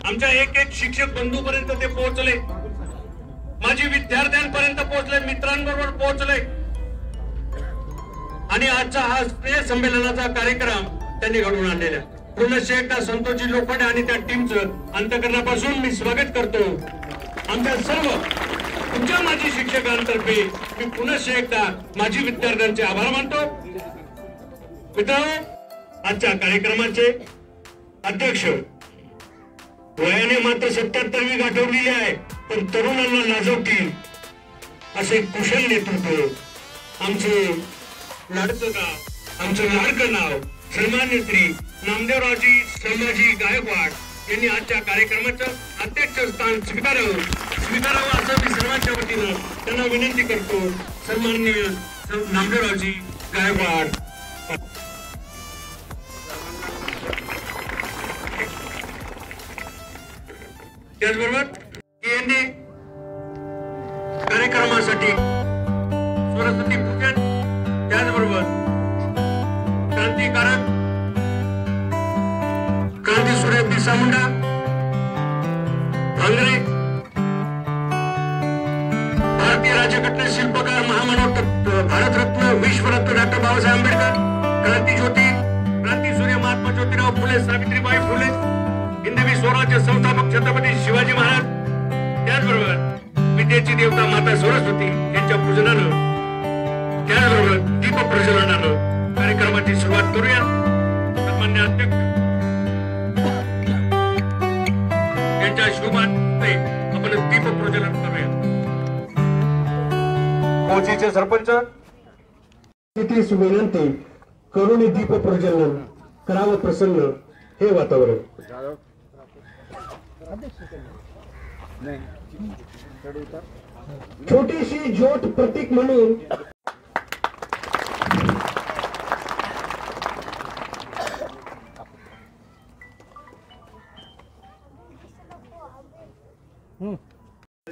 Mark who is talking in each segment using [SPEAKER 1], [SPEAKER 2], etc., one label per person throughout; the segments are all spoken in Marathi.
[SPEAKER 1] आमच्या एक एक शिक्षक बंधूपर्यंत ते पोहोचले, माझी विद्यार्थ्यांपर्यंत पोहोचले, मित्रांबरोबर पोहोचले आणि आजचा हा स्नेह संमेलनाचा कार्यक्रम त्यांनी घडवून आणलेला. पुन्हा एकदा संतोषजी लोखंडे आणि त्या टीमचं अंतःकरणापासून मी स्वागत करतो. आमच्या सर्व तुमच्या माजी शिक्षकांतर्फे मी पुन्हा एकदा माजी विद्यार्थ्यांचे आभार मानतो. मित्रांनो, आजच्या कार्यक्रमाचे अध्यक्ष वयाने मात्र 77वी गाठवलेली आहे, पण तरुणांना लाजवतील असे कुशल नेतृत्व, आमचं लाडकं गाव, आमचं लाडकं नाव सन्मान्य श्री नामदेवरावजी संभाजी गायकवाड यांनी आजच्या कार्यक्रमाचं अध्यक्षस्थान स्वीकारावं असं मी सर्वांच्या वतीनं त्यांना विनंती करतो. सन्माननीय नामदेवरावजी गायकवाड. त्याचबरोबर यांनी कार्यक्रमासाठी सरस्वती पूजन, त्याचबरोबर क्रांतिकारक क्रांतीसूर्य बिरसा मुंडा भांगरे, भारतीय राज्यघटना शिल्पकार महामानव भारतरत्न विश्वरत्न डॉक्टर बाबासाहेब आंबेडकर, क्रांतीज्योती क्रांतीसूर्य महात्मा ज्योतिराव फुले सावित्रीबाई फुले, हिंदवी स्वराज्य संस्थापक छत्रपती शिवाजी महाराज, त्याचबरोबर विद्येची देवता माता सरस्वती यांच्या पूजनानं, त्याचबरोबर दीप प्रज्वलनानं कार्यक्रमाची सुरुवात करूया. सन्मान्य अध्यक्ष यांच्या शुभार्थे आपण दीप प्रज्वलन करूया. कोचीचे सरपंच
[SPEAKER 2] किती सुविनंती करुणी दीप प्रज्वलन करावं प्रसन्न हे वातावरण. छोटीशी ज्योत प्रतीक म्हणून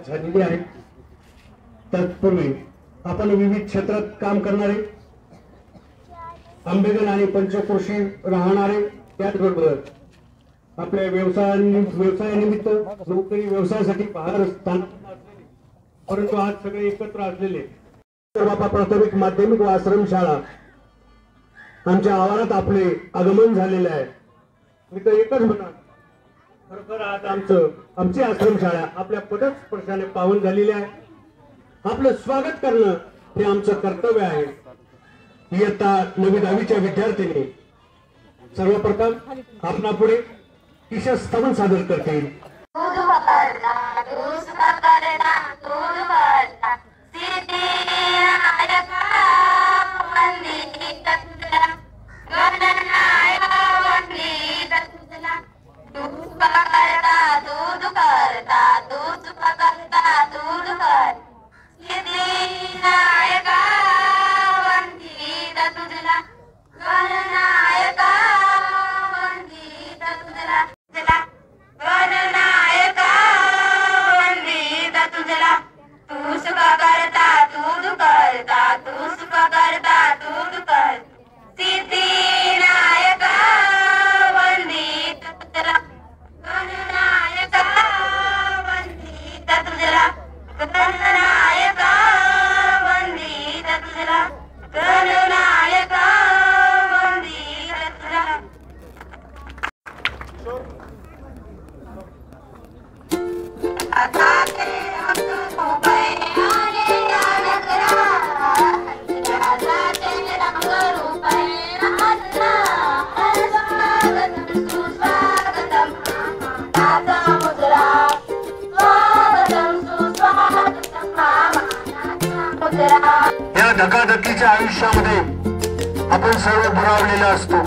[SPEAKER 2] झालेली आहे. तत्पूर्वी आपण विविध क्षेत्रात काम करणारे, आंबेगण आणि पंचक्रोशी राहणारे, त्याचबरोबर आपल्या व्यवसायानिमित्त नोकरी व्यवसायासाठी बाहेर असताना परंतु आज सगळे एकत्र असलेले बापा प्राथमिक माध्यमिक व आश्रमशाळा आमच्या आवारात आपले आगमन झालेले आहे. मी तर एकच म्हणा, खरोखर आज आमची आश्रमशाळा आपल्या पदस्पर्शाने पावन झालेली आहे. आपलं स्वागत करणं हे आमचं कर्तव्य आहे. इयत्ता 9वी-10वीच्या विद्यार्थ्यांनी सर्वप्रथम आपणापुढे ईशा स्तवन सादर करतील.
[SPEAKER 1] या धकाधकीच्या आयुष्यामध्ये आपण सर्व दुरावलेला असतो.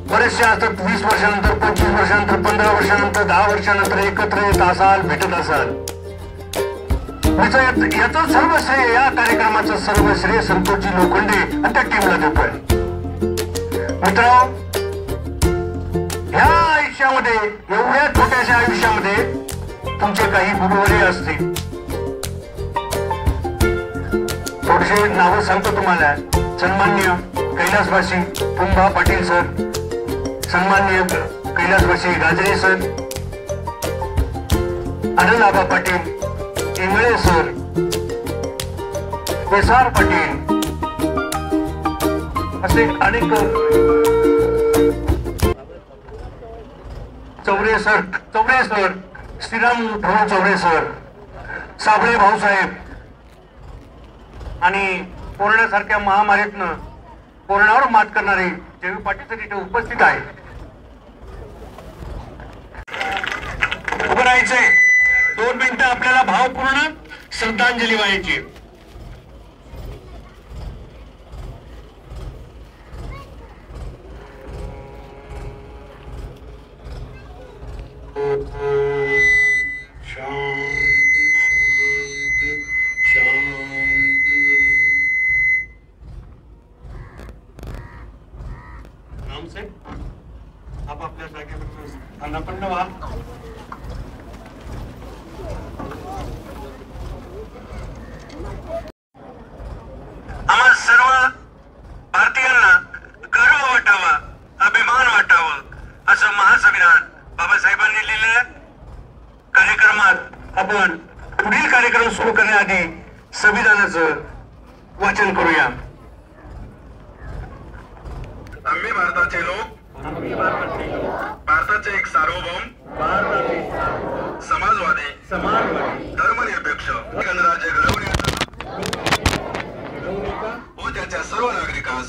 [SPEAKER 1] बरेचसे असतात 20 वर्षानंतर, 25 वर्षानंतर, 15 वर्षानंतर, 10 वर्षानंतर एकत्र येत असाल, भेटत असाल. याचं सर्व श्रेय, या कार्यक्रमाचं सर्व श्रेय संतोषजी लोखंडे आणि त्या टीमला देतोय. मित्रांनो, ह्या आयुष्यामध्ये, एवढ्या छोट्याशा आयुष्यामध्ये तुमचे काही गुरुवरे असतील. थोडेसे नावं सांगतो तुम्हाला. सन्मान्य कैलासवासी पुंभा पाटील सर, सन्मान्य कैलासवासी गाजरे सर, अनिल आबा पाटील, इंगळे सर, एस.आर. पाटील असे अनेक चौरे सर, श्रीराम भाऊ चौरे सर, साबळे भाऊसाहेब आणि कोरोनासारख्या महामारीतनं कोरोनावर मात करणारे जयवी पाटील सर इथे उपस्थित आहे. उभं राहायचंय. 2 मिनिटं आपल्याला भावपूर्ण श्रद्धांजली वाहायची. आपापल्या जागेवर स्थानापन्न व्हा. आम्हा सर्व भारतीयांना गर्व वाटावा, अभिमान वाटावा असं महासंविधान बाबासाहेबांनी लिहिलेल्या कार्यक्रमात आपण पुढील कार्यक्रम सुरू करण्याआधी संविधानाचं वाचन करूया.
[SPEAKER 3] आम्ही भारताचे लोक, भारताचे एक सार्वभौम, समाजवादी, धर्मनिरपेक्ष गणराज्य घडवण्याचा व त्याच्या सर्व नागरिकास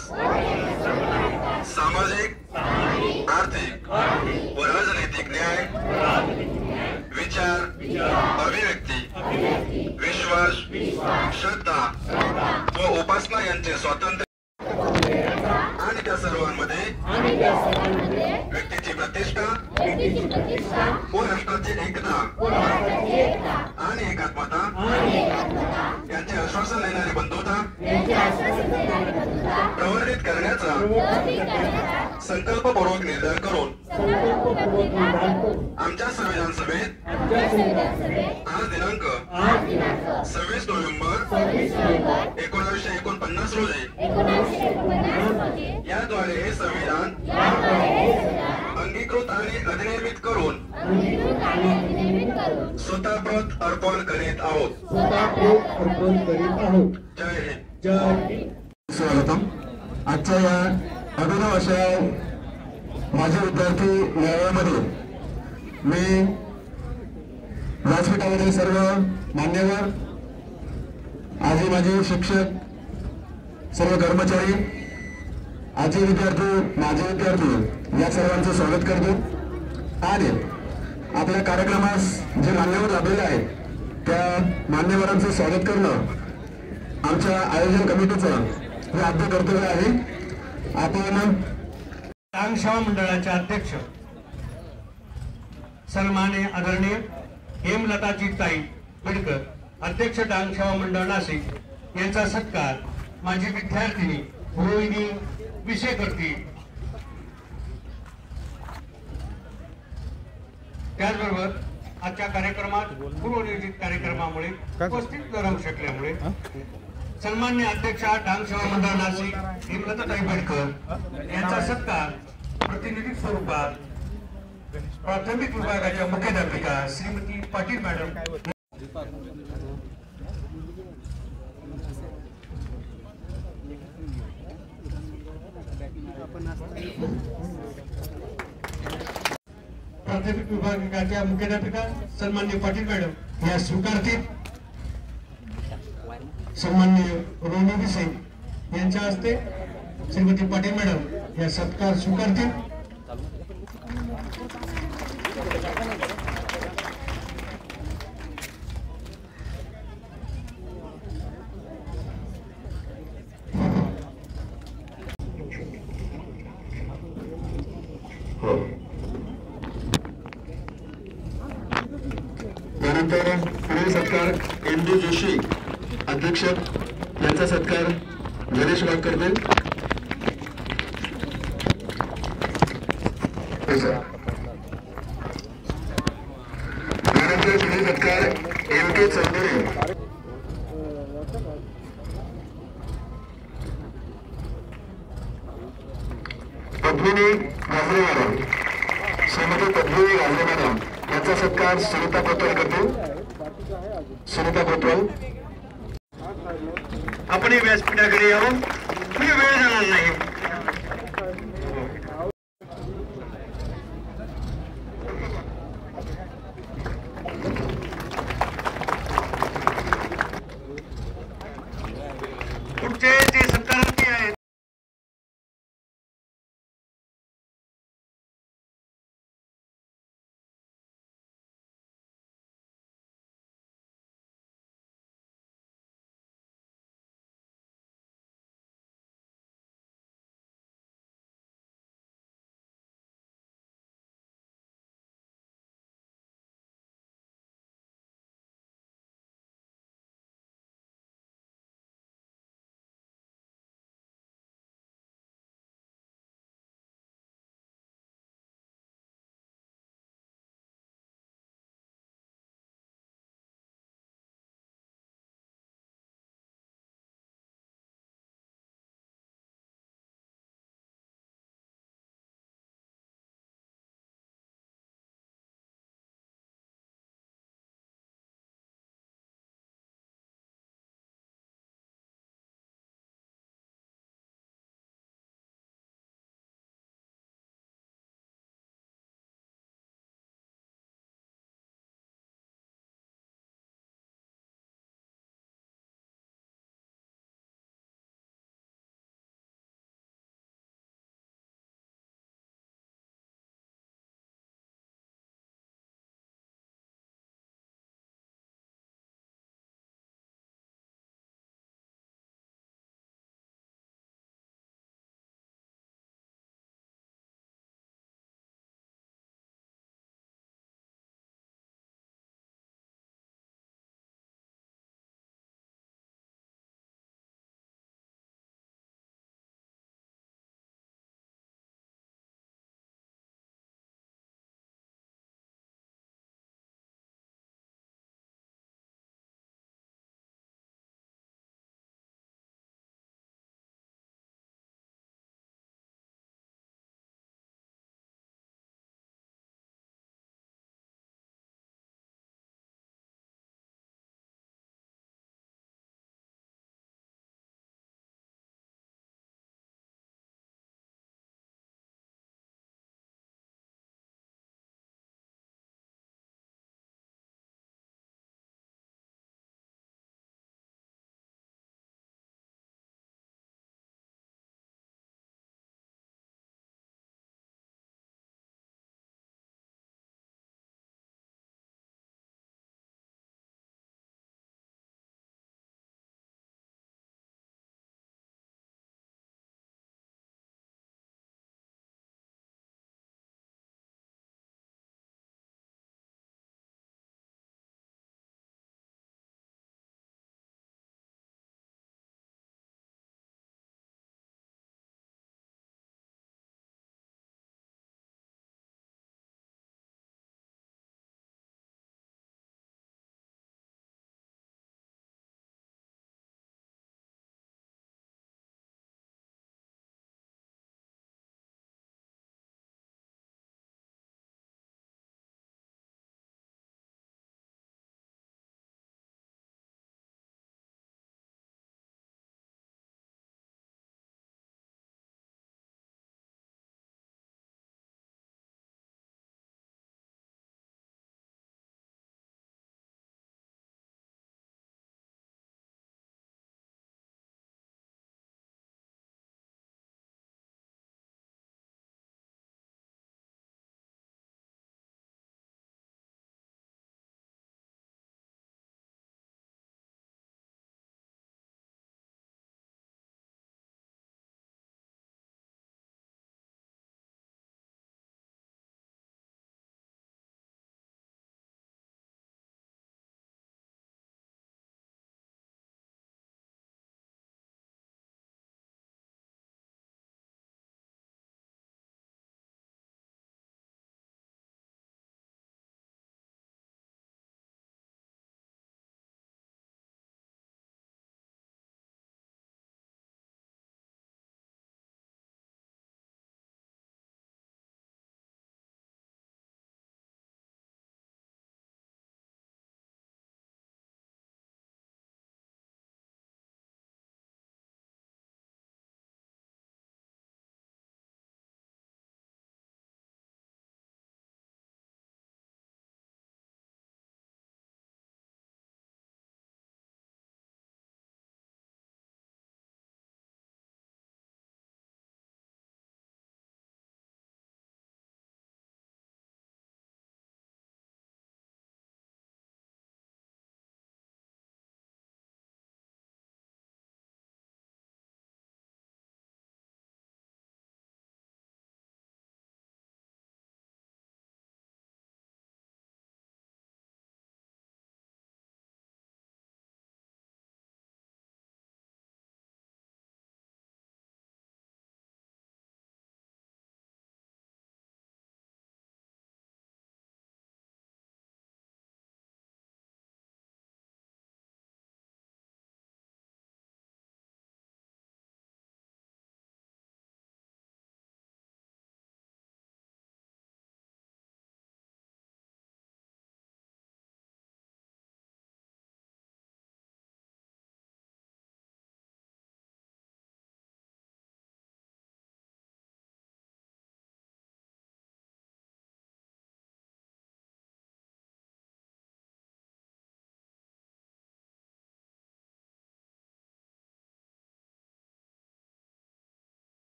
[SPEAKER 3] सामाजिक, आर्थिक व राजनैतिक न्याय, विचार, अभिव्यक्ती, विश्वास, श्रद्धा व उपासना यांचे स्वातंत्र्य आणि त्या सर्वांमध्ये व्यक्तीची प्रतिष्ठा व राष्ट्राची एकता आणि एकात्मता यांचे आश्वासन देणारी बंधुता प्रवर्धित करण्याचा संकल्पपूर्वक निर्धार करून आमच्या संविधान सभेत आज दिनांक 26 नोव्हेंबर 1949 रोजी याद्वारे हे संविधान अंगीकृत आणि अधिनिर्मित करून स्वतःप्रत अर्पण करीत आहोत. जय हिंद.
[SPEAKER 4] स्वागतम. आजच्या या अभिनव अशा माझे विद्यार्थी मेळाव्यामध्ये मी व्यासपीठावरील सर्व मान्यवर, आजी माजी शिक्षक, सर्व कर्मचारी, आजी विद्यार्थी, माजी विद्यार्थी या सर्वांचं स्वागत करतो. आणि आपल्या कार्यक्रमास जे मान्यवर लाभलेले आहेत त्या मान्यवरांचं स्वागत करणं आमच्या आयोजन कमिटीचं हे आद्य कर्तव्य आहे. आपण
[SPEAKER 1] डांग सेवा मंडळाचे अध्यक्ष सन्माननीय आदरणीय हेमलताजी ताई बिडकर, अध्यक्ष डांग सेवा मंडळ नाशिक यांचा सत्कार माझी विद्यार्थिनी रोहिणी विषय करतील. त्याचबरोबर आजच्या कार्यक्रमात पूर्वनियोजित कार्यक्रमामुळे उपस्थित राहू शकल्यामुळे सन्माननीय अध्यक्षा डांग सेवा मंडळ नाशिक हेमलताताई बिडकर यांचा सत्कार प्रतिनिधी स्वरूपात प्राथमिक विभागाच्या मुख्याध्यापिका श्रीमती पाटील मॅडम प्राथमिक विभागाच्या मुख्याध्यापिका सन्माननीय पाटील मॅडम या स्वीकारतील. सन्माननीय रोहिणी विसे यांच्या हस्ते श्रीमती पाटील मॅडम या सत्कार स्वीकारतील.
[SPEAKER 4] त्यानंतर पुढील सत्कार इंदू जोशी अध्यक्ष यांचा सत्कार गणेश वाघ करतील. त्यानंतर पुढील सत्कार M.K. चौधरी पद्मिनी गाजरे मॅडम, श्रीमती पद्मिनी गाजरे मॅडम यांचा पुढचा सत्कार सुनीता कोतवाल करतील. सुनीता कोतवाल.
[SPEAKER 1] आपण व्यासपीठाकडे यावं, म्हणजे वेळ जाणार नाही.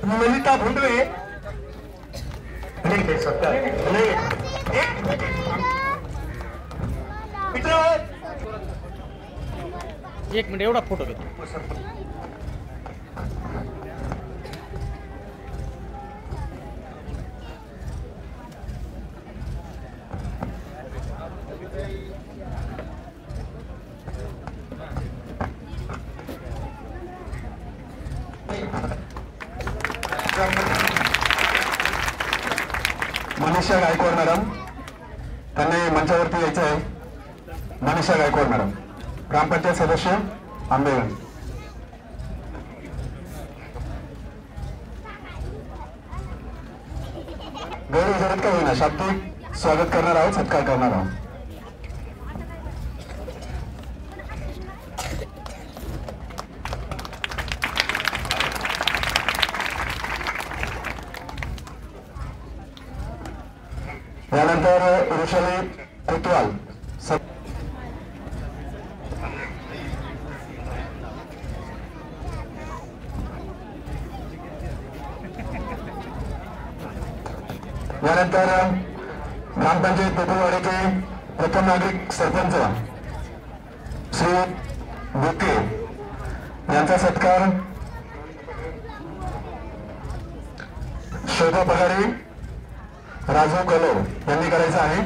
[SPEAKER 2] ललिता भोंडवे मित्र
[SPEAKER 5] एक मिनिट एवढा फोटो घेतो.
[SPEAKER 4] मनीषा गायकवाड मॅडम, त्यांनी मंचावरती यायचं आहे. मनीषा गायकवाड मॅडम, ग्रामपंचायत सदस्य आंबेगण. गौरव जरत का होईना शाब्दिक स्वागत करणार आहोत, सत्कार करणार आहोत. यानंतर ऋषाली कोतवाल यानंतर ग्रामपंचायत पेपरवाडीचे प्रथम नागरिक सरपंच श्री बुके यांचा सत्कार शोभा पगारे, राजू कलो यांनी करायचा आहे.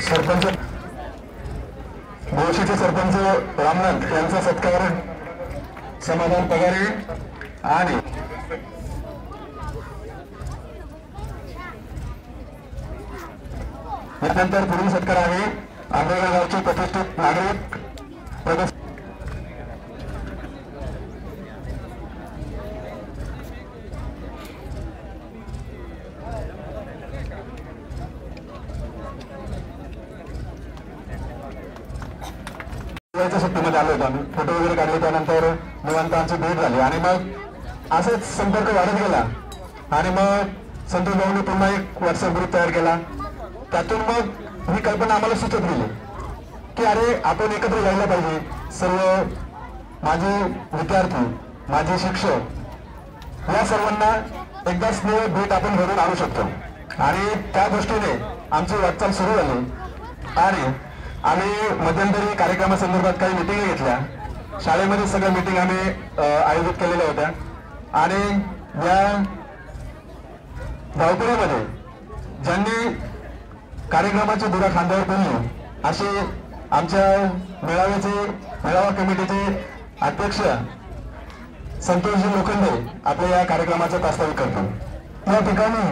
[SPEAKER 4] सरपंच गोशीचे सरपंच रामनाथ यांचा सत्कार समाधान पगारे आणि यानंतर पुढील सत्कार आहे आंबेगाव गावचे प्रतिष्ठित नागरिक सुट्टीमध्ये आलो होतो आम्ही. फोटो वगैरे काढले, त्यानंतर निवांत आमची भेट झाली आणि मग असाच संपर्क वाढत गेला आणि मग संतोष भाऊने पुन्हा एक व्हॉट्सअप ग्रुप तयार केला. त्यातून मग ही कल्पना आम्हाला सुचत गेली की अरे आपण एकत्र यायला पाहिजे. सर्व माझे विद्यार्थी, माझे शिक्षक या सर्वांना एकदा स्नेह भेट आपण घडून आणू शकतो आणि त्या दृष्टीने आमची वाटचाल सुरू झाली आणि आम्ही मध्यंतरी कार्यक्रमासंदर्भात काही मिटिंग घेतल्या. शाळेमध्ये सगळ्या मिटिंग आम्ही आयोजित केलेल्या होत्या आणि या धावपळीमध्ये ज्यांनी कार्यक्रमाची धुरा खांद्यावर पेलली असे आमच्या मेळावा कमिटीचे अध्यक्ष संतोषजी लोखंडे आपल्या या कार्यक्रमाचं प्रास्ताविक करतो. या ठिकाणी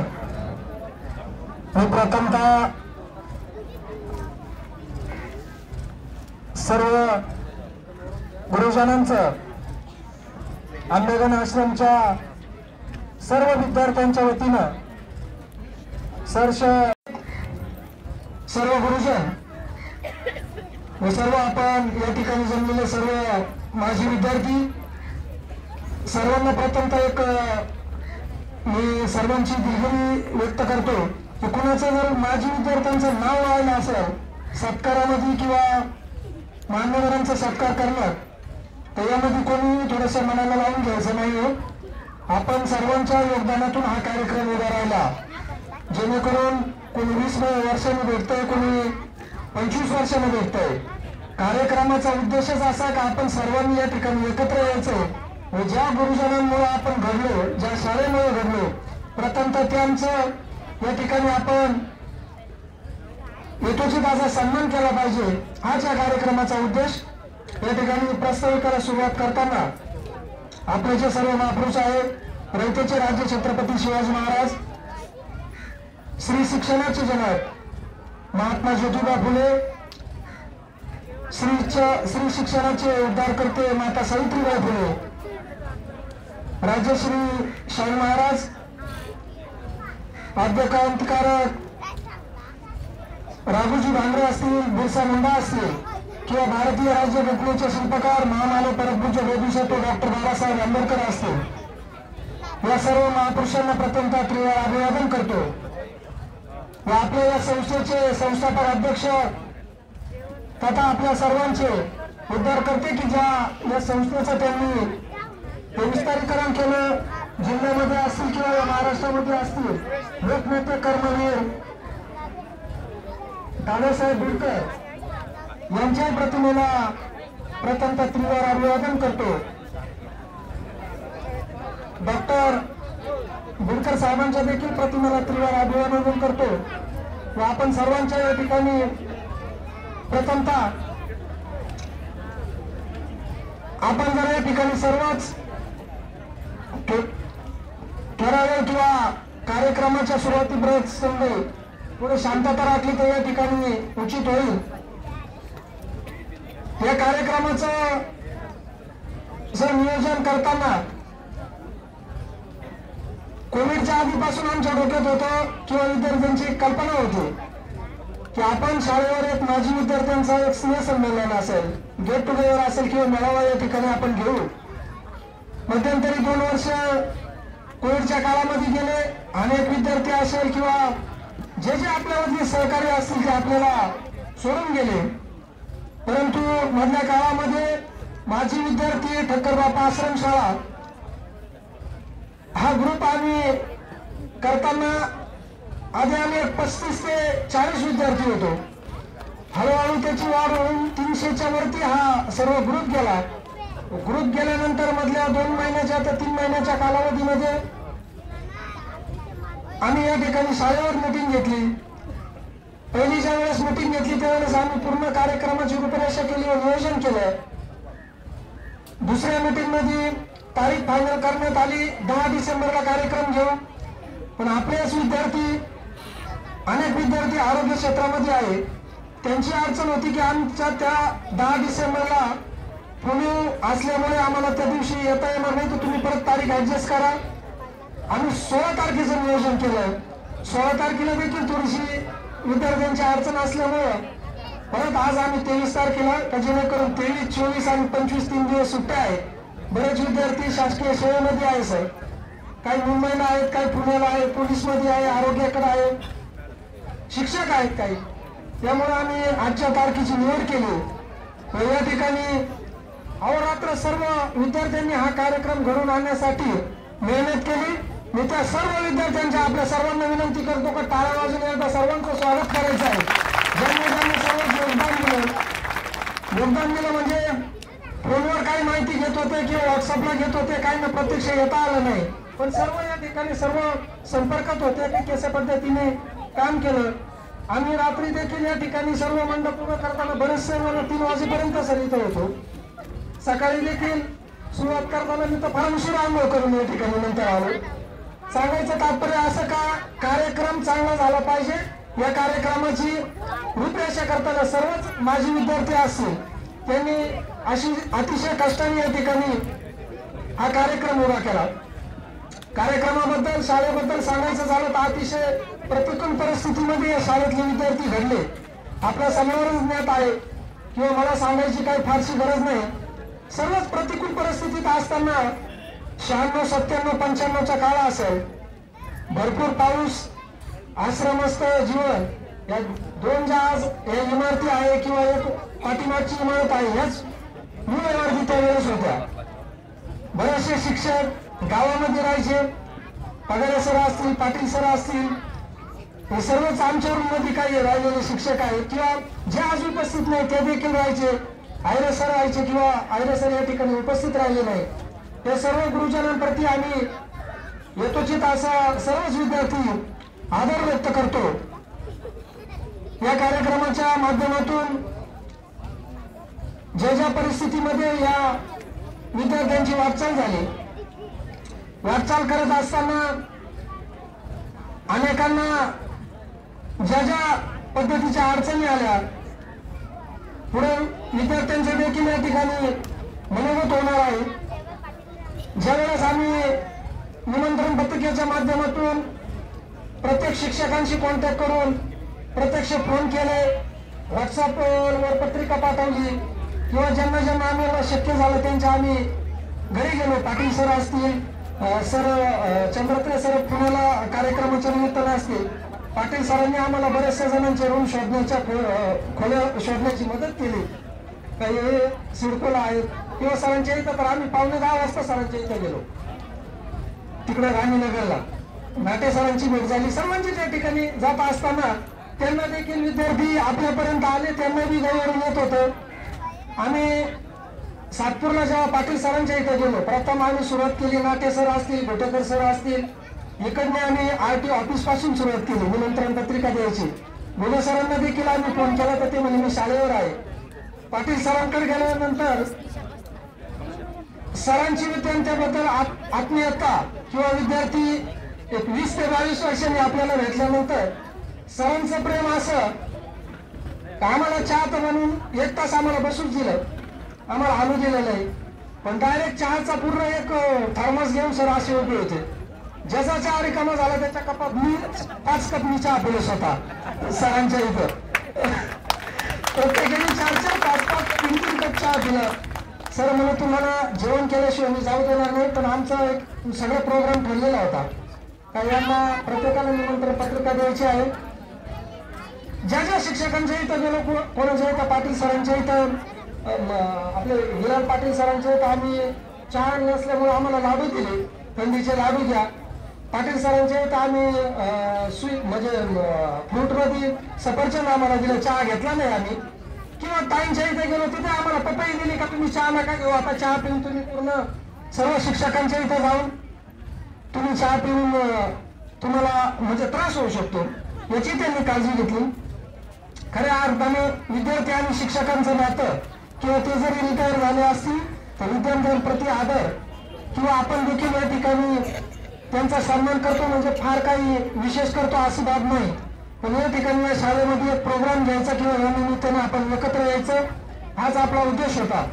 [SPEAKER 4] मी प्रथमतः सर्व गुरुजनांचं, आंबेगण आश्रमच्या सर्व विद्यार्थ्यांच्या वतीनं सर्व गुरुजन व सर्व आपण या ठिकाणी जमलेले सर्व माजी विद्यार्थी सर्वांना प्रथमतः एक मी सर्वांची दिलगिरी व्यक्त करतो की कुणाचं जर माजी विद्यार्थ्यांचं नाव आलं असेल सत्कारामध्ये किंवा मान्यवरांचा सत्कार करणार तर यामध्ये कोणी थोडंसं मनाला लावून घ्यायचं नाही. आपण सर्वांच्या योगदानातून हा कार्यक्रम उभा राहिला, जेणेकरून कोणी 20 वर्षांनी भेटतंय, कोणी 25 वर्षांनी भेटतंय. कार्यक्रमाचा उद्देशच असा की आपण सर्वांनी या ठिकाणी एकत्र यायचं व ज्या गुरुजनांमुळे आपण घडलो, ज्या शाळेमुळे घडलो, प्रथमतः त्यांचं या ठिकाणी आपण यथोचित सन्मान केला पाहिजे. हाच या कार्यक्रमाचा उद्देश. या ठिकाणी प्रास्ताविकाला सुरुवात करताना आपले जे सर्व महापुरुष आहेत, रयतेचे राज्य छत्रपती शिवाजी महाराज, श्री शिक्षणाचे जनक महात्मा ज्योतिबा फुले, श्री शिक्षणाचे उद्धारकर्ते माता सावित्रीबाई फुले, राजश्री शाहू महाराज, आद्य क्रांतिकारक राघोजी भांगरे असतील, बिरसा मुंडा असतील किंवा भारतीय राज्यघटनेचे शिल्पकार महामानव परमपूज्य बोधिसत्व डॉक्टर बाबासाहेब आंबेडकर असतील, या सर्व महापुरुषांना प्रथमतः त्रिवार अभिवादन करतो. व आपल्या या संस्थेचे संस्थापक अध्यक्ष तथा आपल्या सर्वांचे
[SPEAKER 6] उद्धार करते की ज्या संस्थेचं त्यांनी विस्तारीकरण केलं, जिल्ह्यामध्ये असतील किंवा महाराष्ट्रामध्ये असतील, लोकनेते कर्मवीर दादासाहेब बिडकर यांच्या प्रतिमेला प्रथमतः त्रिवार अभिवादन करतो. डॉक्टर बिडकर साहेबांच्या देखील प्रतिमेला त्रिवार अभिवादन करतो व आपण सर्वांच्या या ठिकाणी प्रथमतः आपण जर या ठिकाणी सर्वच ठरावे किंवा कार्यक्रमाच्या सुरुवातीपर्यंत पुढे शांतता राखली तर या ठिकाणी उचित होईल. या कार्यक्रमाचं नियोजन करताना कोविडच्या आधीपासून आमच्या डोक्यात होतं किंवा विद्यार्थ्यांची कल्पना होती की आपण शाळेवर एक माजी विद्यार्थ्यांचा एक स्नेहसंमेलन असेल, गेट टुगेदर असेल किंवा मेळावा या ठिकाणी आपण घेऊ. मध्यंतरी 2 वर्ष कोविडच्या काळामध्ये गेले. अनेक विद्यार्थी असेल किंवा जे आपल्यावरती सहकारी असतील ते आपल्याला सोडून गेले. परंतु मधल्या काळामध्ये माजी विद्यार्थी ठक्करबापा आश्रमशाळा हा ग्रुप आम्ही करताना आधी आम्ही 35 ते 40 विद्यार्थी होतो. हळूहळू त्याची वाढ होऊन 300च्या वरती हा सर्व ग्रुप गेला. ग्रुप गेल्यानंतर मधल्या 2 महिन्याच्या ते 3 महिन्याच्या कालावधीमध्ये आम्ही या ठिकाणी शाळेवर मीटिंग घेतली. पहिली ज्या वेळेस मीटिंग घेतली त्यावेळेस आम्ही पूर्ण कार्यक्रमाची रूपरेषा केली व नियोजन केलं. दुसऱ्या मीटिंग मध्ये तारीख फायनल करण्यात आली 10 डिसेंबरला कार्यक्रम घेऊ. पण आपलेच विद्यार्थी अनेक विद्यार्थी आरोग्य क्षेत्रामध्ये आहे. त्यांची अडचण होती की आमच्या त्या 10 डिसेंबरला पुणे असल्यामुळे आम्हाला त्या दिवशी येता येणार नाही, तर तुम्ही परत तारीख ऍडजस्ट करा. आम्ही 16 तारखेचं नियोजन केलं. 16 तारखेला देखील थोडीशी विद्यार्थ्यांची अडचण असल्यामुळे परत आज आम्ही 23 तारखेला, जेणेकरून 23, 24 आणि 25 3 दिवस सुट्ट्या आहेत. बरेच विद्यार्थी शासकीय सेवेमध्ये आहे सर, काही मुंबईला आहेत, काही पुण्याला आहेत, पोलीसमध्ये आहे, आरोग्याकडे आहे, शिक्षक आहेत काही. त्यामुळे आम्ही आजच्या तारखेची निवड केली. या ठिकाणी अहोरात्र सर्व विद्यार्थ्यांनी हा कार्यक्रम घडवून आणण्यासाठी मेहनत केली. मी त्या सर्व विद्यार्थ्यांच्या आपल्या सर्वांना विनंती करतो की टाळ्या वाजून एकदा सर्वांचं स्वागत करायचं आहे. ज्यांनी सर्व योगदान दिलं म्हणजे फोनवर काही माहिती घेत होते किंवा व्हॉट्सअपला घेत होते, काही ना प्रत्यक्ष येता आलं नाही, पण सर्व या ठिकाणी सर्व संपर्कात होते की कशा पद्धतीने काम केलं. आम्ही रात्री देखील या ठिकाणी सर्व मंडप उभं करताना बरेचसे मला 3 वाजेपर्यंत सर इथं होतो. सकाळी देखील सुरुवात करताना मी तर फार उशीर आंघोळ करून या ठिकाणी नंतर आलो. सांगायचं तात्पर्य असं का कार्यक्रम चांगला झाला पाहिजे. या कार्यक्रमाची रूपरेषा करताना सर्वच माजी विद्यार्थी असतील त्यांनी अशी अतिशय कष्टाने या ठिकाणी हा कार्यक्रम उभा केला. कार्यक्रमाबद्दल शाळेबद्दल सांगायचं झालं तर अतिशय प्रतिकूल परिस्थितीमध्ये या शाळेतले विद्यार्थी घडले. आपल्या समोरच ज्ञात आहे किंवा मला सांगायची काही फारशी गरज नाही. सर्वच प्रतिकूल परिस्थितीत असताना 96, 97, 95चा काळ असेल, भरपूर पाऊस, आश्रमस्थ जीवन, या 2 जहाज, या इमारती आहे किंवा एक पाठीमागची इमारत आहे, याच मूळ इमारती त्यावेळेस होत्या. बरेचसे शिक्षक गावामध्ये राहायचे, पगारे सर असतील, पाटील सर असतील, हे सर्वच आमच्या रूम मध्ये काही राहिलेले शिक्षक आहेत किंवा जे आज उपस्थित नाही ते देखील राहायचे. आयरे सर राहायचे किंवा आयरे सर या ठिकाणी उपस्थित राहिले नाही. त्या सर्व गुरुजनांप्रती आम्ही यथोचित असा सर्वच विद्यार्थी आदर व्यक्त करतो. या कार्यक्रमाच्या माध्यमातून ज्या परिस्थितीमध्ये या विद्यार्थ्यांची वाटचाल झाली, वाटचाल करत असताना अनेकांना ज्या पद्धतीच्या अडचणी आल्या, पुढे विद्यार्थ्यांचे देखील या ठिकाणी मनोगत होणार आहे. ज्यावेळेस आम्ही निमंत्रण पत्रिकेच्या माध्यमातून प्रत्येक शिक्षकांशी कॉन्टॅक्ट करून प्रत्यक्ष फोन केले, व्हॉट्सअपवर पत्रिका पाठवली किंवा ज्यांना ज्यांना आम्हाला शक्य झालं त्यांच्या आम्ही घरी गेलो. पाटील सर असतील, सर चंद्रत्रे सर पुण्याला कार्यक्रमाच्या निमित्तानं असतील, पाटील सरांनी आम्हाला बऱ्याचशा जणांचे रूम शोधण्याच्या खोल्या शोधण्याची मदत केली. काही हे सिडकोला आहेत किंवा सरांच्या इथं, तर आम्ही 9:15 वाजता सरांच्या इथं गेलो तिकडे राणीनगरला. नाटे सरांची भेट झाली. सर्वांची त्या ठिकाणी जात असताना त्यांना देखील विद्यार्थी आपल्यापर्यंत आले, त्यांना बी गावावरून येत होतं. आम्ही सातपूरला जेव्हा पाटील सरांच्या इथं गेलो, प्रथम आम्ही सुरुवात केली, नाटे सर असतील, भोटेकर सर असतील, इकडने आम्ही RTO ऑफिस पासून सुरुवात केली निमंत्रण पत्रिका द्यायची. बोले सरांना देखील आम्ही फोन केला तर ते म्हणे मी शाळेवर आहे. पाटील सरांकडे गेल्यानंतर सरांची विद्यार्थ्याबद्दल आत्मीयता किंवा विद्यार्थी 20 ते 22 वर्षांनी आपल्याला भेटल्यानंतर सरांचं प्रेम असं, आम्हाला चहा तर म्हणून 1 तास आम्हाला बसूच दिलं, आम्हाला आणू दिलं नाही, पण डायरेक्ट चहाचा पूर्ण एक थर्मस घेऊन सर असे उभे होते. ज्याचा चहा रिकामा झाला त्याच्या कपात मी 5 कप मी चहा पिलो स्वतः सरांच्या इथं. प्रत्येकाने 4-4, 5-5, 3-3 कप चहा पिला. सर म्हणून तुम्हाला जेवण केल्याशिवाय मी जाऊ देणार नाही, पण आमचा एक सगळा प्रोग्राम ठरलेला होता का यांना प्रत्येकाला निमंत्रण पत्रिका द्यायची आहे. ज्या ज्या शिक्षकांच्या इथं गेलो, कोणाच्या इथं पाटील सरांच्या इथं, आपले हिलाल पाटील सरांच्या इथं आम्ही चहा नसल्यामुळे आम्हाला लाडू दिले, थंडीचे लाडू घ्या. पाटील सरांच्या इथं आम्ही म्हणजे फ्रूटमध्ये सफरचंद आम्हाला दिलं, चहा घेतला नाही आम्ही. किंवा ताईंच्या इथे गेलो तिथे आम्हाला पपई दिली का तुम्ही चहा नका घेऊ, आता चहा पिऊन तुम्ही पूर्ण सर्व शिक्षकांच्या इथं जाऊन तुम्ही चहा पिऊन तुम्हाला म्हणजे त्रास होऊ शकतो, याची त्यांनी काळजी घेतली. खऱ्या अर्थाने विद्यार्थी आणि शिक्षकांचं नातं किंवा ते जरी रिटायर झाले असतील तर विद्यार्थ्यांप्रती आदर किंवा आपण देखील या ठिकाणी त्यांचा सन्मान करतो म्हणजे फार काही विशेष करतो अशी बाब नाही. पण या ठिकाणी या शाळेमध्ये एक प्रोग्राम घ्यायचा किंवा या निमित्ताने आपण एकत्र यायचं हाच आपला उद्देश होता.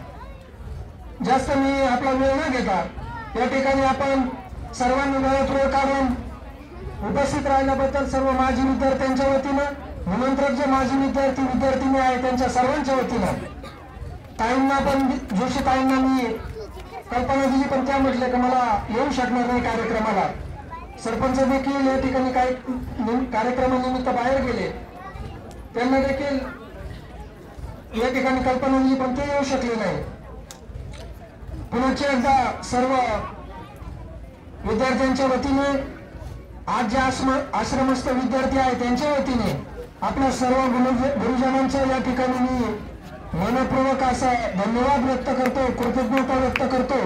[SPEAKER 6] जास्त मी आपला वेळ न घेता या ठिकाणी आपण सर्वांनी वेळात वेळ काढून उपस्थित राहिल्याबद्दल सर्व माजी विद्यार्थ्यांच्या वतीनं, निमंत्रक जे माजी विद्यार्थिनी आहे त्यांच्या सर्वांच्या वतीनं, ताईंना पण जोशी ताईंना मी कल्पना दिली पण त्या म्हटल्या की मला येऊ शकणार नाही कार्यक्रमाला. सरपंच देखील या ठिकाणी काही कार्यक्रमानिमित्त बाहेर गेले, त्यांना देखील या ठिकाणी कल्पना दिली पण ते येऊ शकले नाही. पुन्हा एकदा सर्व विद्यार्थ्यांच्या वतीने, आज जे आश्रमस्थ विद्यार्थी आहे त्यांच्या वतीने आपल्या सर्व गुरुजनांचं या ठिकाणी मी मनपूर्वक असा धन्यवाद व्यक्त करतो, कृतज्ञता व्यक्त करतो.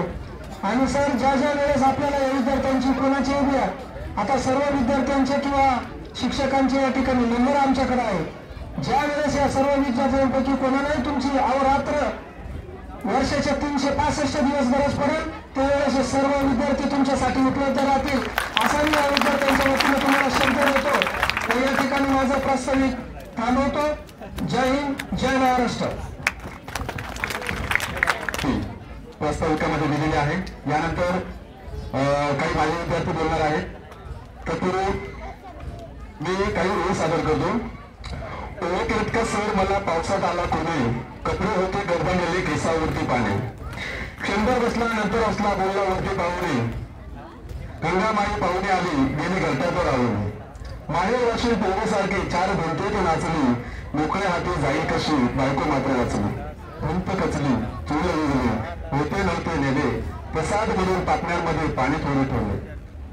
[SPEAKER 6] आणि सर ज्या ज्या वेळेस आपल्याला या विद्यार्थ्यांची कोणाची उद्या आता सर्व विद्यार्थ्यांचे किंवा शिक्षकांचे या ठिकाणी नंबर आमच्याकडे आहे, ज्या वेळेस या सर्व विद्यार्थ्यांपैकी कोणालाही तुमची अवरात्र वर्षाच्या 365 दिवस गरज पडेल त्यावेळेस हे सर्व विद्यार्थी तुमच्यासाठी उपलब्ध राहतील असा मी या विद्यार्थ्यांच्या वतीने तुम्हाला शब्द देतो. तर या ठिकाणी माझं प्रास्ताविक थांबवतो. जय हिंद, जय महाराष्ट्र.
[SPEAKER 4] प्रास्ताविकामध्ये दिलेले आहे. यानंतर काही माजी विद्यार्थी बोलणार आहेत. तत्पूर्वी मी काही ओळी सादर करतो. ओळख इतका सर मला पावसात आला कोणी, कपडे होते गरबणलेले केसावरती पाणी, क्षणभर बसल्यानंतर असला बोलला वरती पाहुणे, गंगामाई पाहुणे आली गेली घरट्यावर राहून, माहेर वर्षी पोहण्यासारखी 4 भिंतीत नाचली, मोकळ्या हाती जाईल कशी बायको मात्र वाचली, भिंत कचली चूल विजली, होते नव्हते नेले, प्रसाद म्हणून पाटण्यांमध्ये पाणी थोडे ठेवले,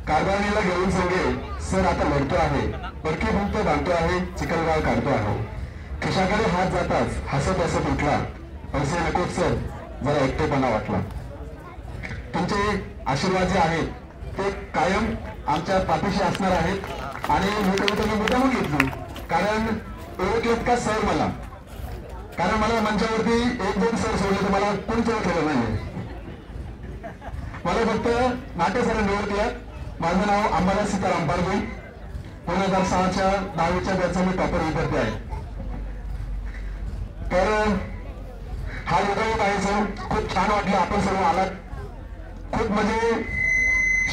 [SPEAKER 4] कारभारणीला घेऊन सांगे सर आता लढतो आहे, परकी भिंत बांधतो आहे, चिखलगाव काढतो आहे, खिशाकडे हात जाताच हसत हसत उठला, पैसे नकोच सर जरा एकटेपणा वाटला. तुमचे आशीर्वाद जे आहेत ते कायम आमच्या पाठीशी असणार आहेत. आणि मी कविता मी मुद्दामून घेतली कारण ओळखलेत का सर मला, कारण मला मंचावरती 1-2 सर सोडले तर मला कोणीच ओळखलं नाहीये. मला फक्त नाटे सरांनी ओळखलं. माझं नाव अंबादास सीताराम पारगे, 2006च्या 10वीच्या बॅचचा मी टॉपर विद्यार्थी आहे. तर हा योगायोग आहे सर, खूप छान वाटलं आपण सर्व आलात. खूप म्हणजे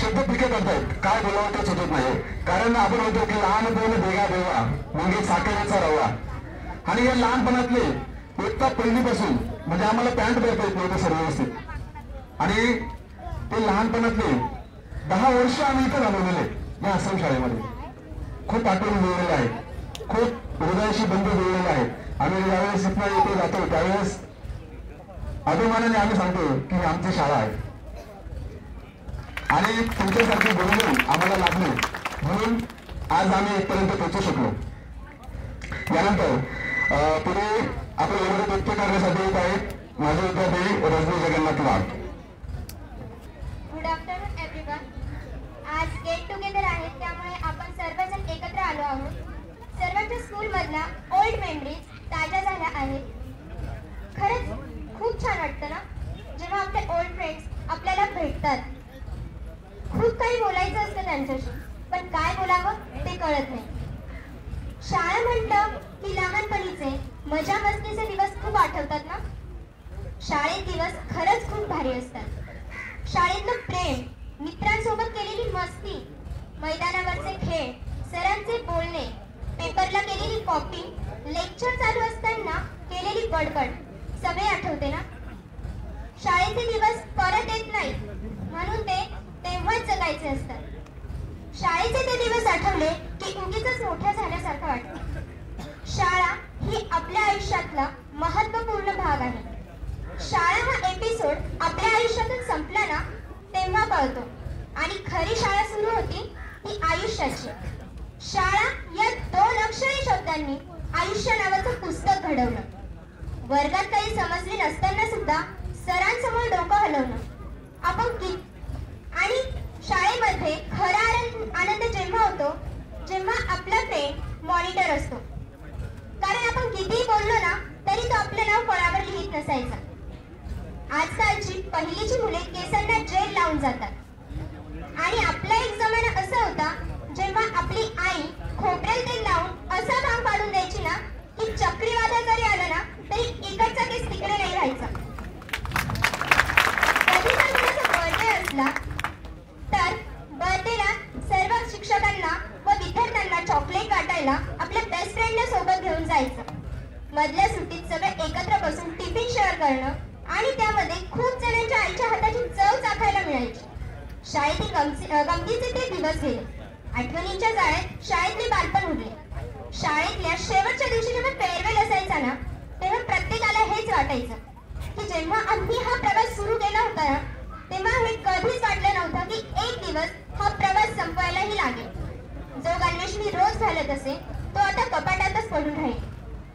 [SPEAKER 4] शब्द पिके करतायत, काय बोलावं ते सुचत नाही. कारण आपण होतो की लहानपण देगा देवा म्हणजे साखरेचा रवा. आणि या लहानपणातले एकता पहिलीपासून म्हणजे आम्हाला पॅन्ट देता येत नव्हतं सर्व व्यवस्थित. आणि ते लहानपणातले 10 वर्ष आम्ही इथं घालवलेले या आश्रम शाळेमध्ये. खूप आठवण मिळवलेले आहेत, खूप हृदयाशी बंध जुळलेले आहेत. आम्ही ज्यावेळेस इथं येतो जातो त्यावेळेस अभिमानाने आम्ही सांगतो की ही आमची शाळा आहे आणि तुमच्यासारखे गुरु आम्हाला लागले म्हणून आज आम्ही इथपर्यंत पोहोचू शकलो. यानंतर पुढे आपण एवढं व्यक्त करण्यासाठी येत आहेत माझे विद्यार्थी Rajani Jagannath Lad.
[SPEAKER 7] Good afternoon everyone. आज गेट टुगेदर आहे, त्यामुळे आपण सर्वजण एकत्र आलो आहोत. सर्वांच्या स्कूलमधल्या ओल्ड मेमरीज ताज्या झाल्या आहेत. खरंच खूप छान वाटतं ना जेव्हा आपले ओल्ड फ्रेंड्स आपल्याला भेटतात. खूप काही बोलायचं असतं त्यांच्याशी, पण काय बोलावं ते कळत नाही. शाळा म्हटलं की लहानपणीचे मजा मस्तीचे दिवस खूप आठवतात ना. शाळेत दिवस खरंच खूप भारी असतात. शाळेतलं प्रेम, मित्रांसोबत केलेली मस्ती, मैदानावरचे खेळ, सरांचे बोलणे, पेपरला केलेली कॉपी, लेक्चर चालू असताना केलेली बडबड सगळे आठवते ना. शाळेचे दिवस परत येत नाही म्हणून ते तेव्हाच जगायचे असतात. शाळेचे ते दिवस आठवले की उगीचच मोठ्या झाल्यासारखं वाटतं. शाळा ही आपल्या आयुष्यातला महत्त्वपूर्ण भाग आहे. शाळा हा एपिसोड आपल्या आयुष्यातून संपला ना तेव्हा कळतो आणि खरी शाळा सुरू होती ती आयुष्याची. शाळा या 2 अक्षरी शब्दांनी आयुष्य नावाचं पुस्तक घडवलं. वर्गात काही समजले नसताना सुद्धा सरांसमोर डोकं हलवणं आपण आणि शाळेमध्ये खरा आनंद जेव्हा होतो जेव्हा आपला फ्रेंड मॉनिटर असतो. कारण आपण कितीही बोललो ना तरी तो आपलं नाव फळावर लिहित नसायचा. आजकालची पहिलीची मुले केसांना जेल लावून जातात आणि आपला एक जमाना असा होता जेव्हा आपली आई खोबरेल तेल लावून असा भाग पाडून द्यायची ना की चक्रीवादळ जरी आलं ना तरी इकडचा केस तिकडे नाही राहायचा. कधी जर मुलाचा बर्थडे असला तर बर्थडेला सर्व शिक्षकांना व विद्यार्थ्यांना चॉकलेट वाटायला आपल्या बेस्ट फ्रेंडला सोबत घेऊन जायचं. मधल्या सुट्टीत सगळे एकत्र बसून टिफिन शेअर करणं आणि त्यामध्ये खूप जणांच्या आईच्या हाताची चव चाखायला मिळायची. शाळेतील गमतीचे ते दिवस गेले. आठवणींच्या जाळ्यात शाळेतले बालपण उरले. शाळेतल्या शेवटच्या दिवशी जेव्हा फेअरवेल असायचा ना तेव्हा प्रत्येकाला हेच वाटायचं की जेव्हा आम्ही हा प्रवास सुरू केला होता ना तेव्हा हे कधीच वाटलं नव्हतं की एक दिवस हा प्रवास संपवायलाही लागेल. जो गणवेश मी रोज घालत असे तो आता कपाटातच पडून राहील.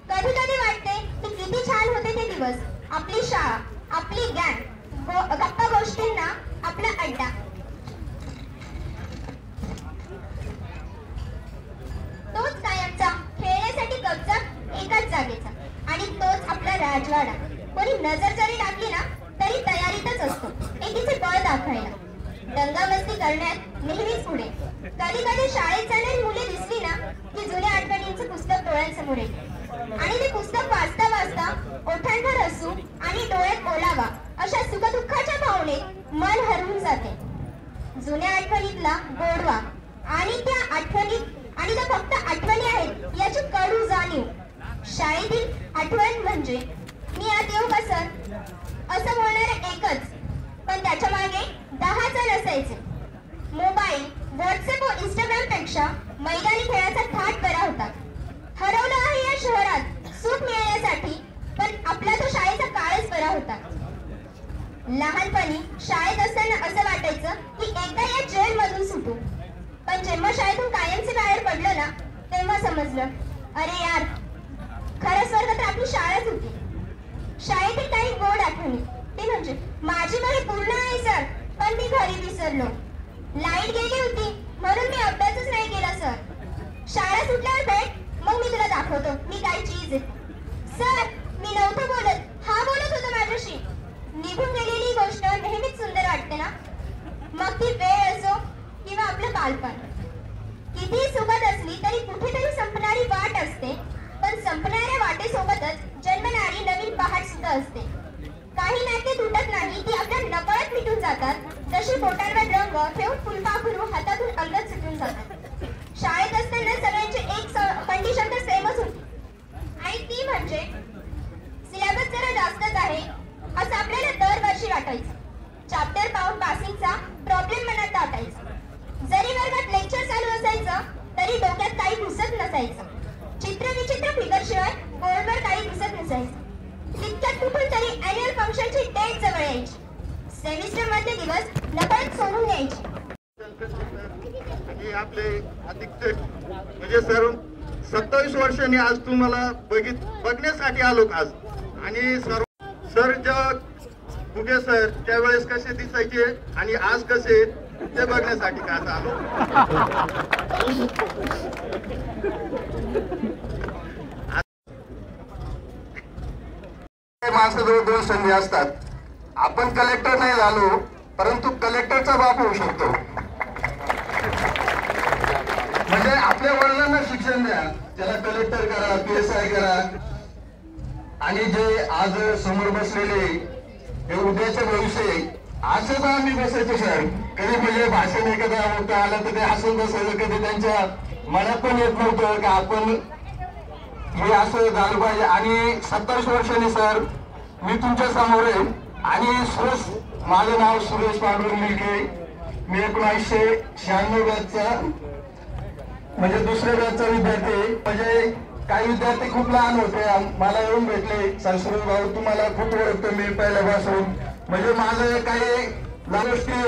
[SPEAKER 7] कधी कधी वाटते की किती छान होते ते दिवस. आपली शाळा, आपली गँग, गप्पा गोष्टींना आपला अड्डा. तोच कायमचा खेळण्यासाठी कब्जा एकाच जागेचा आणि तोच आपला राजवाडा. कोणी नजर जरी टाकली ना तरी तयारीतच असतो एकीचे बळ दाखवायला. दंगामस्ती करण्यात नेहमीच पुढे. कधी कधी शाळेत जाणारी मुले दिसली ना की जुन्या आठवणींचं पुस्तक डोळ्यांसमोर येते आणि ते पुस्तक वाचता वाचता ओठांवर हसू आणि डोळ्यात ओलावा अशा सुखदुःखाच्या भावनेत मन हरवून जाते. जुन्या आठवणीतला गोडवा आणि त्या आठवणीत आणि त्या फक्त आठवणी आहेत याची कडू जाणीव. शाळेतील आठवण म्हणजे मी आत येऊ का सर असं बोलणारे एकच, पण त्याच्या मागे 10 जण असायचे. मोबाईल, व्हॉट्सअप व इंस्टाग्राम पेक्षा मैदानी खेळाचा थाट बरा होता. हरवलं आहे या शहरात सुख मिळण्यासाठी, पण आपला तो शाळेचा काळच बरा होता. लहानपणी शाळेत असताना असं वाटायचं की एकदा या जेल मधून सुटू, पण जेव्हा शाळेतून कायमचे बाहेर पडलं ना तेव्हा समजलं अरे यार खरं स्वर्ग तर आपली शाळाच होती. शाळेतील काही गोड आठवणी ते म्हणजे माझी वही पूर्ण आहे सर पण मी घरी विसरलो. लाईट गेली होती म्हणून मी अभ्यासच नाही केला सर. शाळा सुटल्यावर भेट मग मी तुला दाखवतो मी काय चीज आहे. सर मी नव्हतं बोलत, हा बोलत होता माझ्याशी. निघून गेलेली गोष्ट नेहमीच सुंदर वाटते ना, मग ती वेळ असो किंवा आपलं बालपण. कितीही सुखद असली तरी कुठेतरी संपणारी वाट असते, पण संपणाऱ्या वाटेसोबतच जन्मणारी नवीन पहाट सुद्धा असते. काही नाते तुटत नाही, ती आपल्या नकळत मिटून जातात, जशी बोटांवर रंग ठेवून फुलपाखरू हातातून अलगद सुटून जातात. शाळेत असताना सगळ्यांची एक कंडिशन तर सेमच होती आणि ती म्हणजे सिलेबस जरा जास्तच आहे असं आपल्याला दरवर्षी वाटायचं. चॅप्टर पाहून पासिंगचा प्रॉब्लेम मनात दाटायचा. जरी वर्गात लेक्चर चालू असायचं तरी डोक्यात काही घुसत नसायचं. चित्र विचित्र फिगर शिवाय बोर्डवर काही दिसत नसायचं. तितक्यात कुठून तरी अॅन्युअल फंक्शनची डेट जवळ यायची. सेमिस्टर मधले दिवस नकळत सोडून द्यायचे.
[SPEAKER 8] आणि आपले अधीक्षक म्हणजे सर 27 वर्षांनी आज तुम्हाला बघण्यासाठी आलो आज. आणि सर बुगे सर त्यावेळेस कसे दिसायचे आणि आज कसे ते बघण्यासाठी का आज आलो. माणसाजवळ 2 संधी असतात. आपण कलेक्टर नाही झालो परंतु कलेक्टरचा बाप होऊ शकतो. म्हणजे आपल्या वडिलांना शिक्षण द्या, त्याला कलेक्टर करा, PSI करा. आणि जे आज समोर बसलेले हे उद्याचे भविष्य असं आम्ही बसायचो सर. कधी म्हणजे भाषण एखादा होतं आलं तर ते असं बसायचं. कधी त्यांच्या मनात पण येत नव्हतं की आपण हे असं झालं पाहिजे. आणि 27 वर्षांनी सर मी तुमच्या समोर आहे. आणि माझं नाव सुरेश पांडुरंग मिलके. मी 1996 बॅचचा म्हणजे दुसऱ्या बॅचचा विद्यार्थी. म्हणजे काही विद्यार्थी खूप लहान होते, मला येऊन भेटले, संस्कृत भाऊ तुम्हाला खूप ओळखतो मी पहिल्यापासून. म्हणजे माझं काही गोष्टी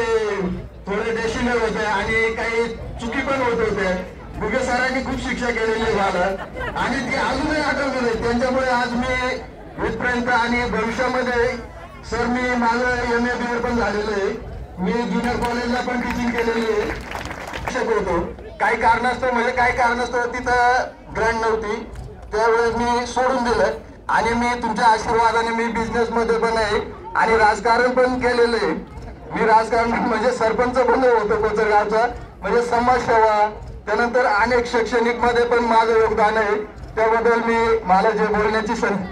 [SPEAKER 8] थोडे डेशिले होते आणि काही चुकी पण होत होत्या. बुगे सरांनी खूप शिक्षा केलेली मला आणि ती अजूनही आठवलेली. त्यांच्यामुळे आज मी इथपर्यंत आणि भविष्यामध्ये सर मी माझं MA BA पण झालेलं आहे. मी ज्युनियर कॉलेजला पण टीचिंग केलेली आहे, शिक्षक होतो. काही कारणास्तव तिथं ग्रँट नव्हती, त्यावेळेस मी सोडून दिलं. आणि मी तुमच्या आशीर्वादाने मी बिझनेस मध्ये पण आहे आणि राजकारण पण केलेलं आहे. मी राजकारण म्हणजे सरपंच पण होतो कोचरगावचा. म्हणजे समाजसेवा त्यानंतर अनेक शैक्षणिक मध्ये पण माझं योगदान आहे. त्याबद्दल मला जे बोलण्याची संधी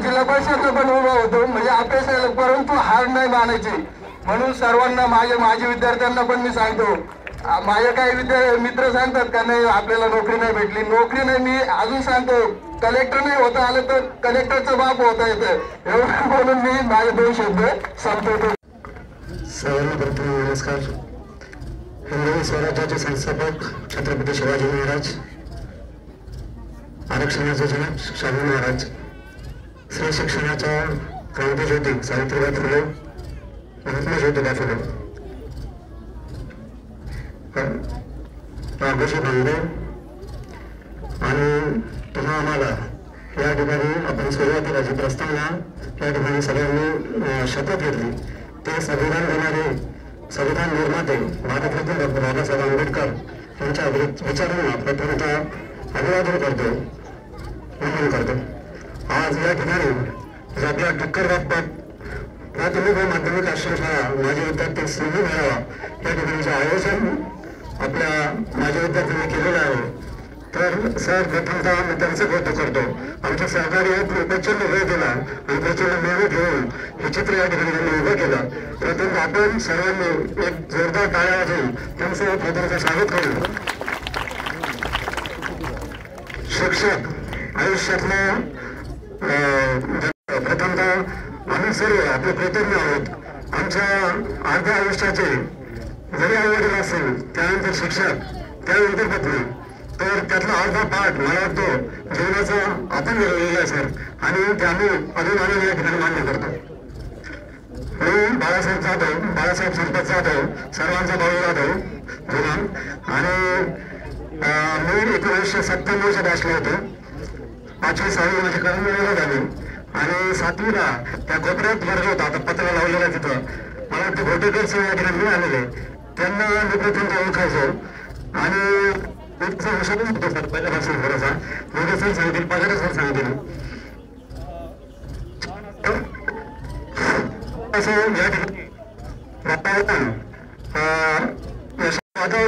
[SPEAKER 8] जिल्हा परिषदला पण उभा होतो. म्हणजे अपयश परंतु हार नाही मानायची. म्हणून सर्वांना माझ्या विद्यार्थ्यांना पण मी सांगतो, माझे काही मित्र सांगतात का नाही आपल्याला नोकरी नाही भेटली. नोकरी नाही, मी अजून सांगतो कलेक्टर नाही होता आलं तर कलेक्टरचं बाप होता येतं. एवढं बोलून मी माझे 2 शब्द संपवतो.
[SPEAKER 4] सर्वांना प्रथम नमस्कार. हिंदवी स्वराज्याचे संस्थापक छत्रपती शिवाजी महाराज, आरक्षणाचे जनक शाहू महाराज, स्त्री शिक्षणाच्या क्रांतिज्योती सावित्रीबाई फुले, महात्मा ज्योतिबा फुले, राघोजी भांगे. आणि पुन्हा आम्हाला या ठिकाणी आपण सुरुवातीला जी प्रस्तावना या ठिकाणी सगळ्यांनी शपथ घेतली ते संविधान देणारे संविधान निर्माते भारतरत्न डॉक्टर बाबासाहेब आंबेडकर यांच्या विचारांना प्रथमतः अभिवादन करतो, नमन करतो. आज या ठिकाणी आपल्या टक्कर बाबत प्राथमिक व माध्यमिक आश्रमशाळा माझे विद्यार्थी संधी मिळावा या ठिकाणीचे आयोजन माझ्या विद्यार्थ्यांनी केलेलं आहे. तर सर प्रथमतः मी त्यांचं कौतुक करतो. आमच्या सहकार्यात प्रचंड वेळ दिला आणि प्रचंड मेहनत घेऊन हे चित्र या ठिकाणी त्यांनी उभं केलं. प्रथम आपण सर्वांनी एक जोरदार टाळ्या वाजवून त्यांचं प्रथमचं स्वागत करू. शिक्षक आयुष्यातलं प्रथमतः आम्ही सर्व आपले कृतज्ञ आहोत. आमच्या अर्ध्या आयुष्याचे जरी आई-वडील असेल, त्यानंतर शिक्षक, त्यानंतर पत्नी, तर त्यातला अर्धा पाठ मला वाटतो जीवनाचा आपण मिळवलेला आहे सर. आणि ते आम्ही अभिमानाने या ठिकाणी मान्य करतो. मी बाळासाहेब जाधव, बाळासाहेब श्रीपत जाधव, सर्वांचा भाऊ जाधव जुना. आणि मी 1997च्या बॅचला होतो. 5वी 6वी माझी कर्मवेळेला झाली आणि 7वीला त्या कोपऱ्यात वर्ग होता, आता पत्र लावलेला तिथं. मला वाटतं घोटेकर सर या ठिकाणी आलेले, त्यांना मी प्रथम ओळखायचो. आणि विषयच होतो सर पहिल्यापासून थोडासा. मोठे सर सांगतील, पगार सर सांगतील. असं या ठिकाणी वातावरण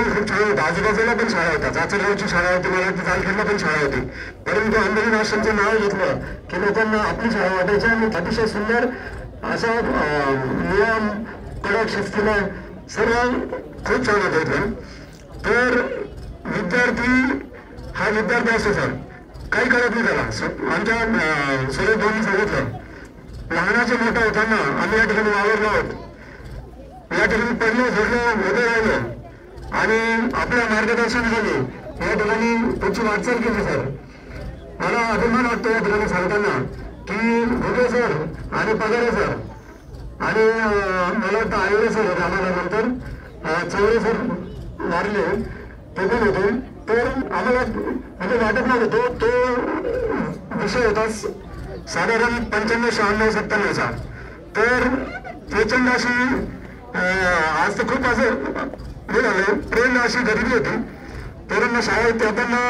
[SPEAKER 4] खूप छान होतं. आजूबाजूला पण शाळा होत्या, चाचरगावची शाळा होती, मला वाटतं तालखेडला पण शाळा होती. परंतु अंबेरी आश्रमचं नाव घेतलं की लोकांना आपली शाळा वाटायची आणि अतिशय सुंदर असा नियम, कडक शिस्तीला सर्व खूप छान होतं इथं. तर विद्यार्थी हा विद्यार्थी असतो सर, काही कळत नाही त्याला. आमच्या सुरेश भाऊंनी सांगितलं, लहानाचे मोठा होताना आम्ही या ठिकाणी वावरलो आहोत. या ठिकाणी पडलो, झडलो, उभे राहिलो आणि आपल्या मार्गदर्शनाखाली या ठिकाणी त्याची वाटचाल केली सर. मला अभिमान वाटतो या ठिकाणी सांगताना की भुगे सर आणि पगारे सर आणि मला वाटतं आयोरे सर होते आम्हाला नंतर चौरे सर वारले ते पण होते. तर आम्हाला म्हणजे वाटत नव्हतं तो विषय होता साधारण 95-96-97चा. तर प्रचंड अशी आज तर खूप असं हे झालं ट्रेन अशी गरिबी होती. पोरांना शाळेत येताना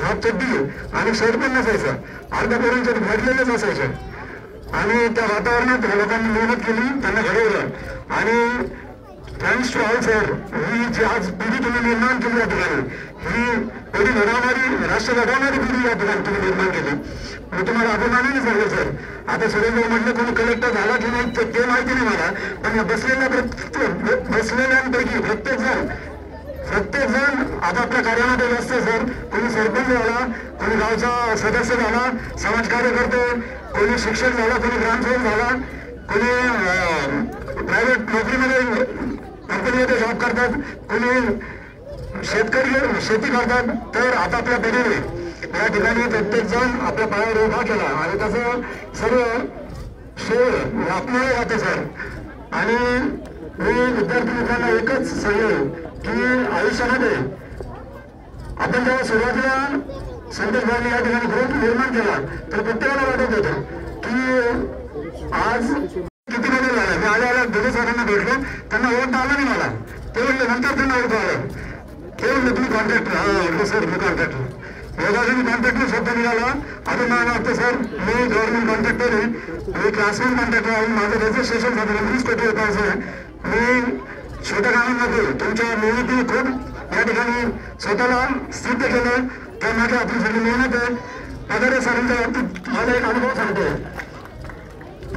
[SPEAKER 4] हात चड्डी आणि शर्ट पण नसायचं, अर्ध्या पोरांच्या भरलेलेच असायचे. आणि त्या वातावरणात लोकांनी मेहनत केली, त्यांना घडवलं. आणि थँक्स टू ऑल सर, ही जी आज पिढी तुम्ही निर्माण केली या ठिकाणी, ही पिढी घडवणारी, राष्ट्र घडवणारी पिढी या ठिकाणी तुम्ही निर्माण केली. मी तुम्हाला अभिमानाने सांगेल सर. आता सुरेंद्र म्हटलं कोणी कलेक्टर झाला की नाही ते माहिती नाही मला, पण बसलेल्यांपैकी प्रत्येक जण आपापल्या कार्यामध्ये व्यस्त सर. कोणी सरपंच झाला, कोणी गावचा सदस्य झाला, समाजकार्य करतो, कोणी शिक्षक झाला, कोणी ग्रामसेवक झाला, कोणी प्रायव्हेट नोकरीमध्ये कंपनीमध्ये जॉब करतात, कोणी शेती करतात. तर आपापल्या पिढीने या ठिकाणी प्रत्येक जण आपल्या पायावर उभा केला आणि त्याचं सर्व श्रेय आपल्याला जातं सर. आणि मी विद्यार्थी मित्रांना एकच सांगेन की आयुष्यामध्ये आपण जेव्हा सुरुवातीला संतोष भाऊंनी या ठिकाणी ग्रुप निर्माण केला तर प्रत्येकाला वाटत होतं की आज किती बदल झाला. मी आल्या दोघे सरांना भेटलो, त्यांना ओळखता आलं नाही मला. ते म्हणले नंतर त्यांना ओळख आलं. ते म्हणले तुम्ही कॉन्ट्रॅक्टर. सर मी कॉन्ट्रॅक्टर. मी कॉन्ट्रॅक्टर शब्द निघाला. अभिमान वाटतं सर, मी गव्हर्नमेंट कॉन्ट्रॅक्टर आहे, मी क्लासरूम कॉन्ट्रॅक्टर आहे. माझं रजिस्ट्रेशन साधारण 20 कोटी रुपयाचं आहे. मी छोट्या गावांमध्ये तुमच्या मेहनतीने खूप या ठिकाणी स्वतःला सिद्ध केलं. त्यामागे आपली सगळी मेहनत आहे. पगारे सरांच्या बाबतीत मला एक अनुभव सांगतो.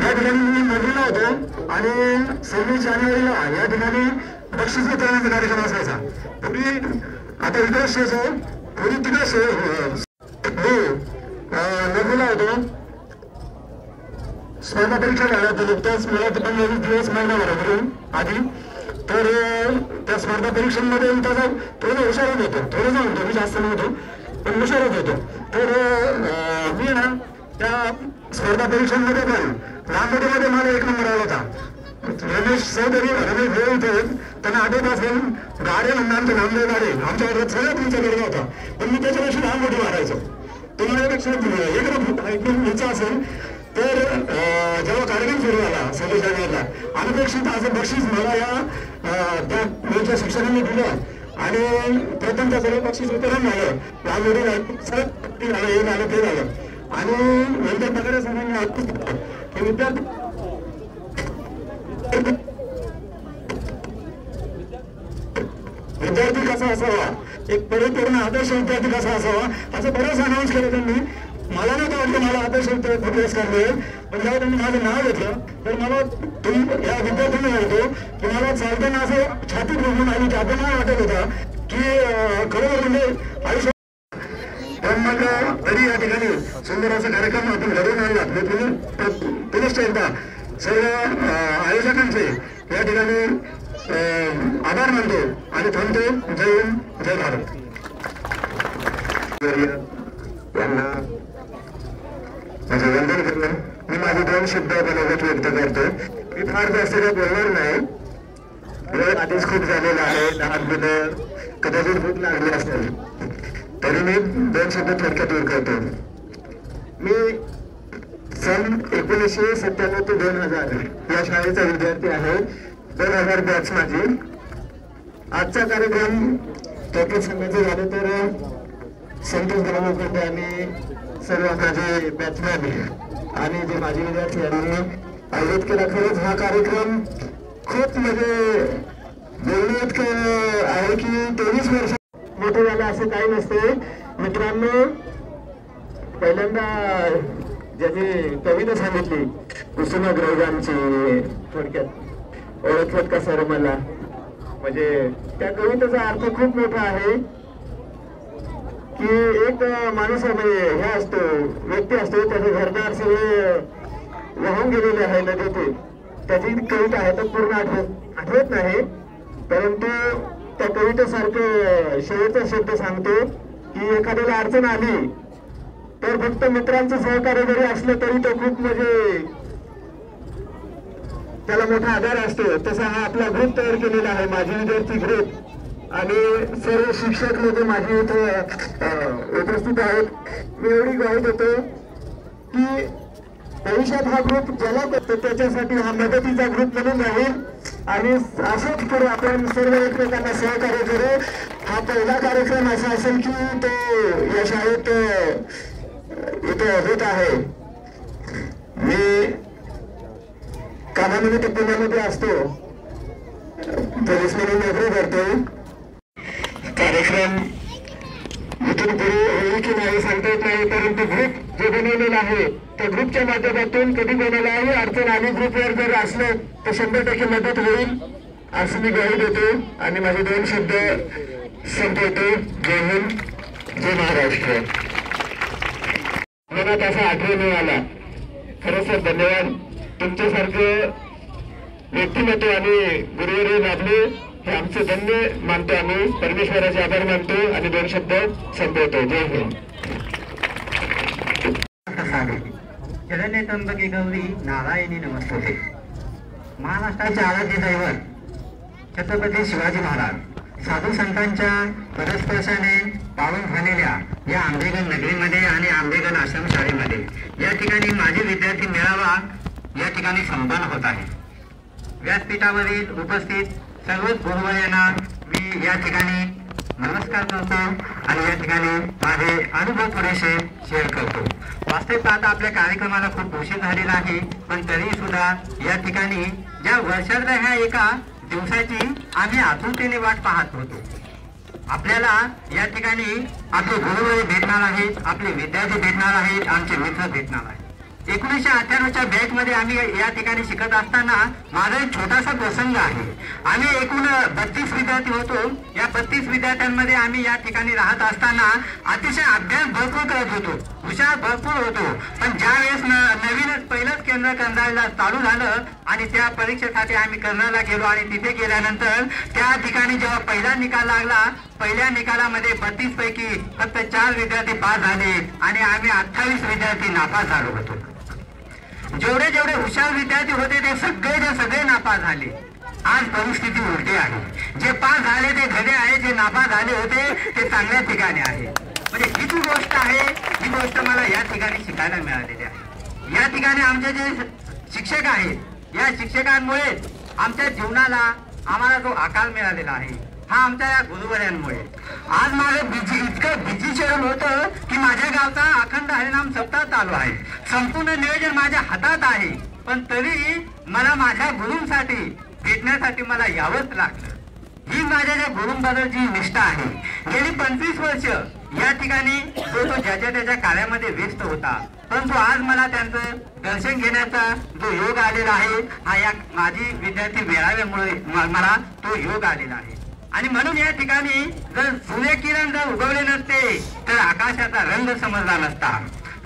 [SPEAKER 4] या ठिकाणी मी नदीला होतो आणि 26 जानेवारीला या ठिकाणी बक्षीस वितरणाचा कार्यक्रम असायचा. पूर्वी आता इकडे स्टेज आहे, पूर्वी तिकडे मी नदीला होतो. स्पर्धा परीक्षा झाल्या होत्या नुकत्याच, मला 15-20 दिवस महिनाभरापूर्वी आधी. तर त्या स्पर्धा परीक्षांमध्ये त्याचा थोडं हुशारच होतो, थोडं म्हणतो मी, जास्त नव्हतो पण हुशारच होतो. तर मी ना त्या स्पर्धा परीक्षांमध्ये पण लांबडीमध्ये मला 1 नंबर आला होता. रमेश चौधरी, रमेश भाऊ इथे त्यांना आठवत असेल, गाडे म्हणून आमचे नामदेव गाडे आमच्या वर्गात सगळ्यात तुमच्या गडगा होता. पण मी त्याच्यापेक्षा लांबडी मारायचो. तुम्हाला एकदम इच्छा असेल तर जेव्हा कार्यक्रम सुरू झाला 26 जानेवारीला अनपेक्षित असं बक्षीस मला या त्या मुलीच्या शिक्षकांनी दिलं आणि प्रथम त्या सगळं बक्षीस वितरण झालं. लांबडी झालं, हे झालं ते झालं. आणि नंतर पगारे सरांनी विद्यार्थी कसा असावा, एक परिपूर्ण आदर्श विद्यार्थी कसा असावा असं बरंच अनाऊन्स केलं त्यांनी. मला नव्हतं वाटलं मला आदर्श विद्यार्थी पुरस्कार मिळेल, पण जेव्हा त्यांनी माझं नाव घेतलं तर मला या विद्यार्थ्यांना म्हणतो की मला चालताना असं छाती घुमून आणि अभिमान वाटत होता की खरोखर म्हणजे आयुष्य. पण मग तरी या ठिकाणी सुंदर असा कार्यक्रम आपण घडवून आणला. मी पुनश्च एकदा सर्व आयोजकांचे या ठिकाणी आभार मानतो आणि थांबतो. जय हिंद, जय भारत.
[SPEAKER 8] यांना म्हणजे वंदन करणं. मी माझे 2 शब्द बनवत व्यक्त करतो. मी फार जास्त काही बोलणार नाही, वेळ आधीच खूप झालेला आहे. लहान मुलं कदाचित भूक लागली असेल तरी मी 2 शब्द थोडक्यात करतो. मी सन 1997 ते 2000 या शाळेचा विद्यार्थी आहे. 2000 बॅच माझी. आजचा कार्यक्रम थोडक्यात सांगायचं झालं तर संतोष ग्रामोपंत आणि सर्व माझे बॅचमॅन आणि जे माझे विद्यार्थी यांनी आयोजित केला. खरंच हा कार्यक्रम खूप म्हणजे बोलणं इतकं आहे की 23 वर्ष मोठं झालं असं काही नसते. मित्रांनो, पहिल्यांदा ज्यांनी कविता सांगितली कुसुमाग्रजांची, थोडक्यात ओळखत का सर मला, म्हणजे त्या कवितेचा अर्थ खूप मोठा आहे की एक माणूस म्हणजे हे असतो, व्यक्ती असतो, त्याचे घरदार सगळे वाहून गेलेले आहे नदीतून. त्याची कविता आहे तर पूर्ण आठवत नाही, परंतु त्या कवितेसारखं शेवटचा शब्द सांगतो की एखाद्याला अडचण आली तर फक्त मित्रांचं सहकार्य जरी असलं तरी तो खूप म्हणजे त्याला मोठा आधार असतो. तसा हा आपला ग्रुप तयार केलेला आहे, माझी विद्यार्थी ग्रुप, आणि सर्व शिक्षक लोक माझे इथे उपस्थित आहेत. मी एवढी ग्वाही देतो की भविष्यात हा ग्रुप ज्याला करतो त्याच्यासाठी हा मदतीचा ग्रुप म्हणून राहील आणि असंच पुढे आपण सर्व एकमेकांना सहकार्य करू. हा पहिला कार्यक्रम असा असेल की तो या शाळेत इथे होत आहे. मी कामानिमित्त पुण्यामध्ये असतो, पोलीस म्हणून नोकरी करतो. कार्यक्रम इथून पुढे होईल की नाही सांगता येत नाही, परंतु ग्रुप जे बनवलेला आहे त्या ग्रुपच्या माध्यमातून कधी कोणालाही अडचण आली ग्रुपवर जर असलं तर 100% मदत होईल असं मी ग्वाही देतो आणि माझे 2 शब्द संपवतो. जय हिंद, जय महाराष्ट्र. मनात असा आठवण आला. खरंच सर धन्यवाद. तुमच्यासारखं व्यक्तिमत्व आणि गुरुवर्य लाभले हे आमचं धन्य मानतो. आम्ही परमेश्वराचे आभार मानतो आणि 2 शब्द संपवतो. जय हिंद.
[SPEAKER 9] चरणे त्र्यंबके गौरी नारायणी नमस्तुते. महाराष्ट्राचे आराध्य दैवत छत्रपती शिवाजी महाराज साधू संतांच्या पदस्पर्शाने पावन झालेल्या या आंबेगन नगरीमध्ये आणि आंबेगन आश्रम शाळेमध्ये या ठिकाणी माझे विद्यार्थी मेळावा या ठिकाणी संपन्न होत आहे. व्यासपीठावरील उपस्थित सर्वच गुरुवर्यांना मी या ठिकाणी नमस्कार करतो आणि या ठिकाणी माझे अनुभव थोडेसे शेअर करतो. वास्तविक पाहता आपल्या कार्यक्रमाला खूप उशीर झालेला आहे, पण तरी सुद्धा या ठिकाणी ज्या वर्षातल्या ह्या एका दिवसाची आम्ही आतुरतेने वाट पाहत होतो. आपल्याला या ठिकाणी आपले गुरुवर्य भेटणार आहेत, आपले विद्यार्थी भेटणार आहेत, आमचे मित्र भेटणार आहेत. 1998च्या बॅच मध्ये आम्ही या ठिकाणी शिकत असताना माझा एक छोटासा प्रसंग आहे. आम्ही एकूण 32 विद्यार्थी होतो. या 32 विद्यार्थ्यांमध्ये आम्ही या ठिकाणी राहत असताना अतिशय अभ्यास भरपूर करत होतो, हुशार भरपूर होतो. पण ज्या वेळेस नवीनच पहिलंच केंद्र करायला चालू झालं आणि त्या परीक्षेसाठी आम्ही कर्नाला गेलो आणि तिथे गेल्यानंतर त्या ठिकाणी जेव्हा पहिला निकाल लागला, पहिल्या निकालामध्ये 32 पैकी फक्त 4 विद्यार्थी पास झाले आणि आम्ही 28 विद्यार्थी नापास झालो होतो. जेवढे जेवढे हुशार विद्यार्थी होते ते सगळे नापास झाले. आज परिस्थिती उलटी आहे. जे पास झाले ते धडे आहे, जे नापास झाले होते ते चांगल्या ठिकाणी आहे. म्हणजे ही जी गोष्ट आहे ही गोष्ट मला या ठिकाणी शिकायला मिळालेली आहे. या ठिकाणी आमचे जे शिक्षक आहेत या शिक्षकांमुळे आमच्या जीवनाला आम्हाला जो आकार मिळालेला आहे हा आमच्या या गुरुवर्यांमुळे. आज माझं इतकं बिझी शेड्यूल होतं की माझ्या गावचा अखंड हरिनाम सप्ताह चालू आहे. संपूर्ण नियोजन माझ्या हातात आहे, पण तरी मला माझ्या गुरूंसाठी भेटण्यासाठी मला यावंच लागलं. ही माझ्या ज्या गुरूंबद्दलची निष्ठा आहे. गेली 25 वर्ष या ठिकाणी तो ज्याच्या त्याच्या कार्यामध्ये व्यस्त होता, परंतु आज मला त्यांचं दर्शन घेण्याचा जो योग आलेला आहे हा या माझी विद्यार्थी मेळाव्यामुळे मला तो योग आलेला आहे. आणि म्हणून या ठिकाणी जर सूर्यकिरण जर उगवले नसते तर आकाशाचा रंग समजला नसता.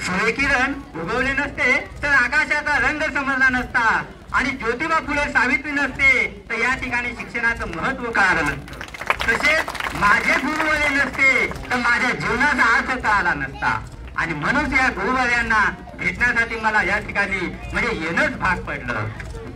[SPEAKER 9] सूर्यकिरण उगवले नसते तर आकाशाचा रंग समजला नसता आणि ज्योतिबा फुले सावित्री नसते तर या ठिकाणी शिक्षणाचं महत्व कळालं नसतं. तसेच माझे गुरुवर्य नसते तर माझ्या जीवनाचा अर्थ कळाला नसता. आणि म्हणून या गुरुवर्यांना भेटण्यासाठी मला या ठिकाणी म्हणजे येणंच भाग पडलं.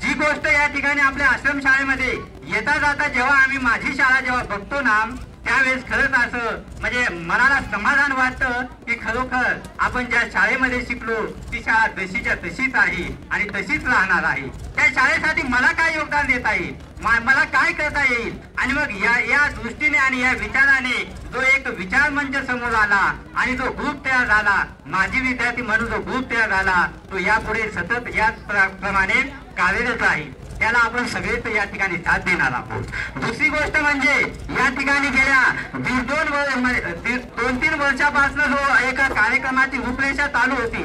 [SPEAKER 9] जी गोष्ट या ठिकाणी आपल्या आश्रमशाळेमध्ये येता जाता जेव्हा आम्ही माझी शाळा जेव्हा बघतो ना त्यावेळेस खरंच असं म्हणजे मनाला समाधान वाटतं की खरोखर आपण ज्या शाळेमध्ये शिकलो ती शाळा तशीच्या तशीच आहे आणि तशीच राहणार आहे. त्या शाळेसाठी मला काय योगदान देता येईल, मला काय करता येईल. आणि मग या दृष्टीने आणि या विचाराने जो एक विचार मंच समोर आला आणि जो ग्रुप तयार झाला, माझी विद्यार्थी म्हणून जो ग्रुप तयार झाला तो यापुढे सतत याच प्रमाणे कार्यरत राहील. त्याला आपण सगळेच या ठिकाणी साथ देणार आहोत. दुसरी गोष्ट म्हणजे या ठिकाणी गेल्या 2-3 वर्षापासून जो एका कार्यक्रमाची रूपरेषा चालू होती.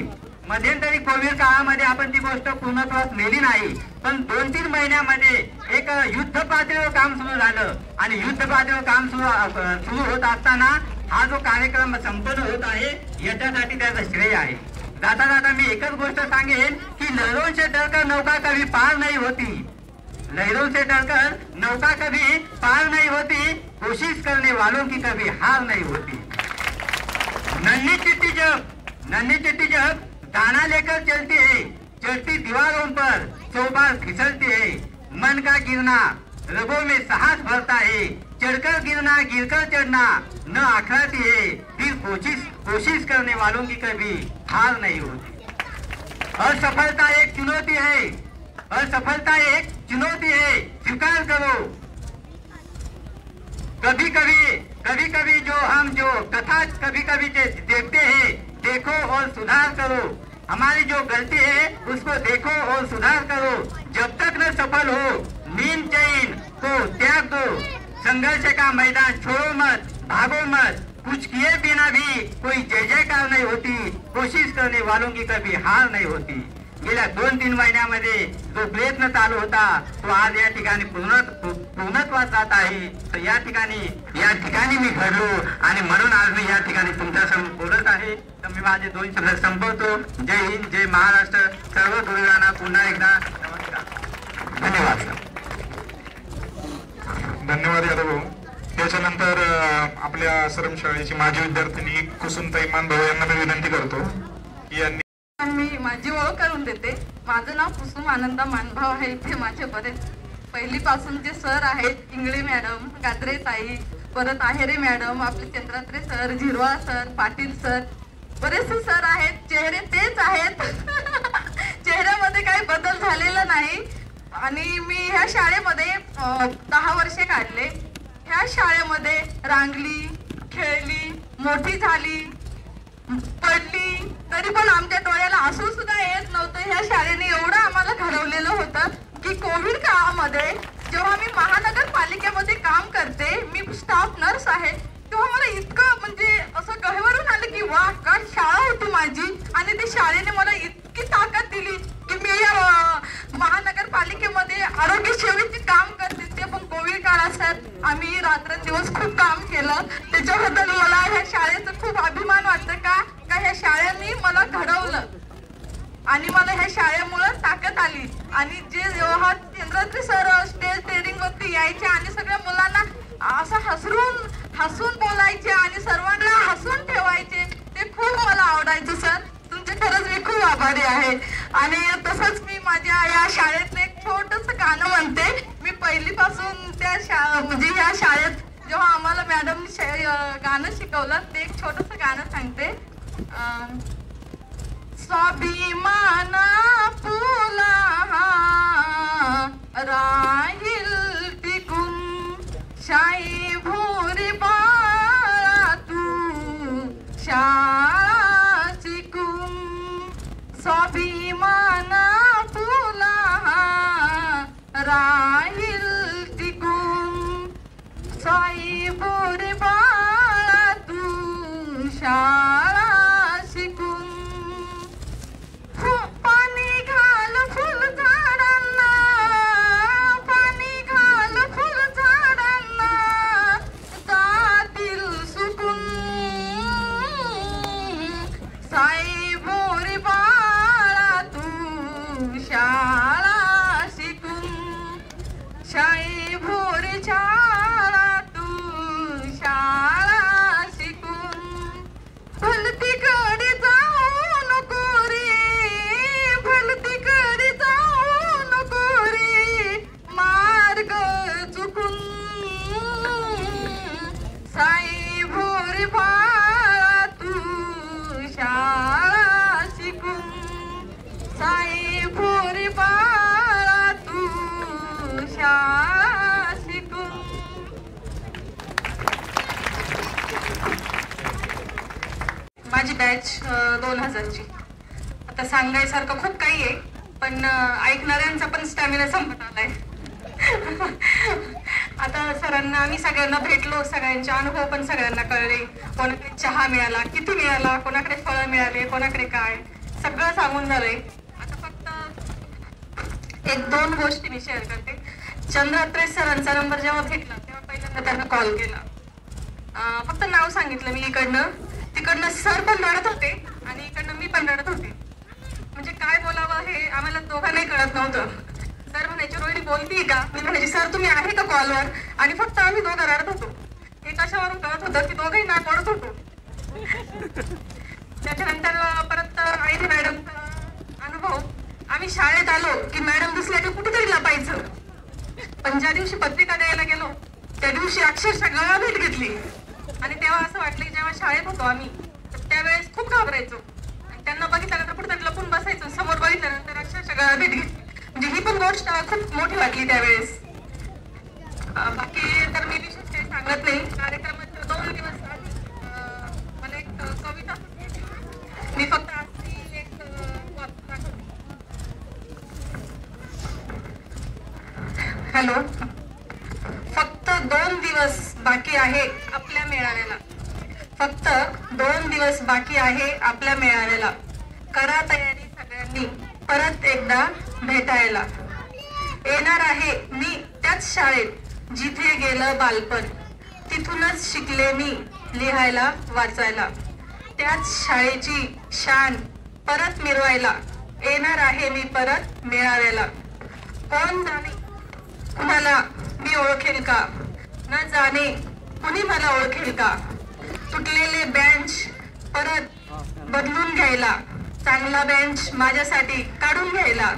[SPEAKER 9] मध्यंतरी कोविड काळामध्ये आपण ती गोष्ट पूर्णत्वास नेली नाही, पण 2-3 महिन्यामध्ये एक युद्ध पातळीवर काम सुरू झालं आणि युद्ध पातळीवर काम सुरू होत असताना हा जो कार्यक्रम संपन्न होत आहे याच्यासाठी त्याचं श्रेय आहे. जाता जाता मी एकच गोष्ट सांगेन की लहरों से डरकर नौका कभी पार नहीं होती, लहरों से डरकर नौका कभी पार नहीं होती, कोशिश करने वालों की कभी हार नहीं होती. नन्ही चिट्टी जब नन्ही चिट्ठी जब दाना लेकर चलती है, चलती दीवारों पर चौबार फिसलती है, मन का गिरना रगों में साहस भरता है, चढ़कर गिरना गिरकर चढ़ना न आखराती है, फिर कोशिश करने वालों की कभी हार नहीं होती। असफलता एक चुनौती है, असफलता एक चुनौती है, स्वीकार करो। कभी कभी जो कथा कभी देखते हैं, देखो और सुधार करो। हमारी जो गलती है उसको देखो और सुधार करो। जब तक न सफल हो नींद चैन को त्याग दो। संघर्ष का मैदान छोड़ो मत, भागो मत। कुछ किए बिना भी कोई जय जयकार नहीं होती, कोशिश करने वालों की कभी हार नहीं होती। गेल्या 2-3 महिन्यामध्ये जो प्रयत्न चालू होता तो आज या ठिकाणी पूर्णत्वास जात आहे। तर या ठिकाणी मी घडलो आणि म्हणून आज मी या ठिकाणी तुमच्यासमोर बोलत आहे। तर मी माझे 2 शब्द संपवतो। जय हिंद, जय महाराष्ट्र। सर्व गुरुजनांना पुन्हा एकदा नमस्कार, धन्यवाद।
[SPEAKER 10] धन्यवाद यादव भाऊ। त्याच्यानंतर आपल्या आश्रम शाळेची माजी विद्यार्थिनी कुसुमताई मानभाऊ यांना मी विनंती करतो की यांनी
[SPEAKER 11] मी माझी ओळख करून देते। माझं नाव कुसुम आनंदा मानभाव आहे। इथे माझे बरेच पहिलीपासून जे सर आहेत, इंगळे मॅडम, गात्रे ताई, परत आहेरे मॅडम, आपले Chandratre sir, Zirwal sir, Patil sir, बरेचसे सर आहेत। चेहरे तेच आहेत चेहऱ्यामध्ये काही बदल झालेला नाही। आणि मी ह्या शाळेमध्ये 10 वर्षे काढले। ह्या शाळेमध्ये रांगली, खेळली, मोठी झाली, पडली, तरी पण आमच्या डोळ्याला आसू सुद्धा येत नव्हतं। ह्या शाळेने एवढं आम्हाला घडवलेलं होतं की कोविड काळामध्ये जेव्हा मी महानगरपालिकेमध्ये काम करते, मी स्टाफ नर्स आहे, तेव्हा मला इतकं म्हणजे असं गहिवरून आलं की वा, काय शाळा होती माझी। आणि त्या शाळेने मला इतकी ताकद दिली की मी या महानगरपालिकेमध्ये आरोग्य सेवेचे काम करते। ते पण कोविड काळात सर आम्ही रात्रंदिवस खूप काम केलं। त्याच्याबद्दल मला ह्या शाळेचं खूप अभिमान वाटतं का ह्या शाळेने मला घडवलं आणि मला ह्या शाळेमुळे ताकद आली। आणि जे जेव्हा चंद्रात्री सर स्टेज ट्रेनिंग वरती यायचे आणि सगळ्या मुलांना असं हसून बोलायचे आणि सर्वांना हसून ठेवायचे, ते खूप मला आवडायचं सर। तुमचे खरंच मी खूप आभारी आहे। आणि तसंच मी माझ्या या शाळेतलं एक छोटंसं गाणं म्हणते। मी पहिलीपासून म्हणजे या शाळेत जेव्हा आम्हाला मॅडमनी गाणं शिकवलं, ते एक छोटंसं गाणं सांगते। स्वाभिमाना फुला राहील टिकून, शाई भोरी बाळा तू शाळा शिकून। स्वाभिमाना फुला राहील टिकून, शाई भोरी बाळा तू शाळा शिकून। पाणी घाल फुल झाडांना, पाणी घाल फुल झाडांना, जातील सुकून। साई बोरी बाळा तू शाळा शिकून, शाई भोरी शाळा तू शाळा शिकून। भलतीकडे जाऊ नको रे, भलतीकडे जाऊ नको रे, मार्ग चुकून। साई भोरी बाळा तू शाळा शिकून, साई भोरी बाळा तू शाळा शिकून। माझी बॅच 2000ची। आता सांगायसारखं खूप काही आहे, पण ऐकणाऱ्यांचा पण स्टॅमिना संपत आलाय। आता सरांना आम्ही सगळ्यांना भेटलो, सगळ्यांचे अनुभव पण सगळ्यांना कळले। कोणाकडे चहा मिळाला, किती मिळाला, कोणाकडे फळं मिळाले, कोणाकडे काय, सगळं सांगून झालंय। आता फक्त 1-2 गोष्टी मी शेअर करते। चंद्रात्रे सरांचा नंबर जेव्हा भेटला तेव्हा पहिल्यांदा त्यांना कॉल केला। फक्त नाव सांगितलं मी इकडनं, तिकडनं सर पण रडत होते आणि इकडनं मी पण रडत होते। म्हणजे काय बोलावं हे आम्हाला दोघांनाही कळत नव्हतं। सर म्हणायचे रोहिणी बोलतीये का? मी म्हणायची सर तुम्ही आहे का कॉलवर? आणि फक्त आम्ही दोघं रडत होतो। हे कशावरून कळत होतं की दोघंही ना पडत होतो। त्याच्यानंतर त्यानंतर परत आयरी मॅडम अनुभव. आम्ही शाळेत आलो की मॅडम दिसल्या की कुठेतरी लपायचं, पण ज्या दिवशी पत्रिका द्यायला गेलो त्या दिवशी अक्षरशः गळाभेट घेतली. आणि तेव्हा असं वाटलं की जेव्हा शाळेत होतो आम्ही त्यावेळेस खूप घाबरायचो आणि त्यांना बघितल्यानंतर कुठेतरी लपून बसायचो, समोर बघितल्यानंतर अक्षरशः गळाभेट घेतली. म्हणजे ही पण गोष्ट खूप मोठी वाटली त्यावेळेस. बाकी तर मी विशेष काही सांगत नाही. कार्यक्रमाचे 2 दिवस मला एक कविता मी फक्त आज एक हॅलो. फक्त 2 दिवस बाकी आहे आपल्या मेळाव्याला. फक्त 2 दिवस बाकी आहे आपल्या मेळाव्याला. करा तयारी सगळ्यांनी परत एकदा भेटायला. येणार आहे मी त्याच शाळेत जिथे गेलं बालपण. तिथूनच शिकले मी लिहायला वाचायला. त्याच शाळेची शान परत मिरवायला. येणार आहे मी परत मेळाव्याला. कोण जाणे कुणाला मी ओळखेल का, न जाणे कुणी मला ओळखेल का. तुटलेले बेंच परत बदलून घ्यायला. चांगला बेंच माझ्यासाठी काढून घ्यायला.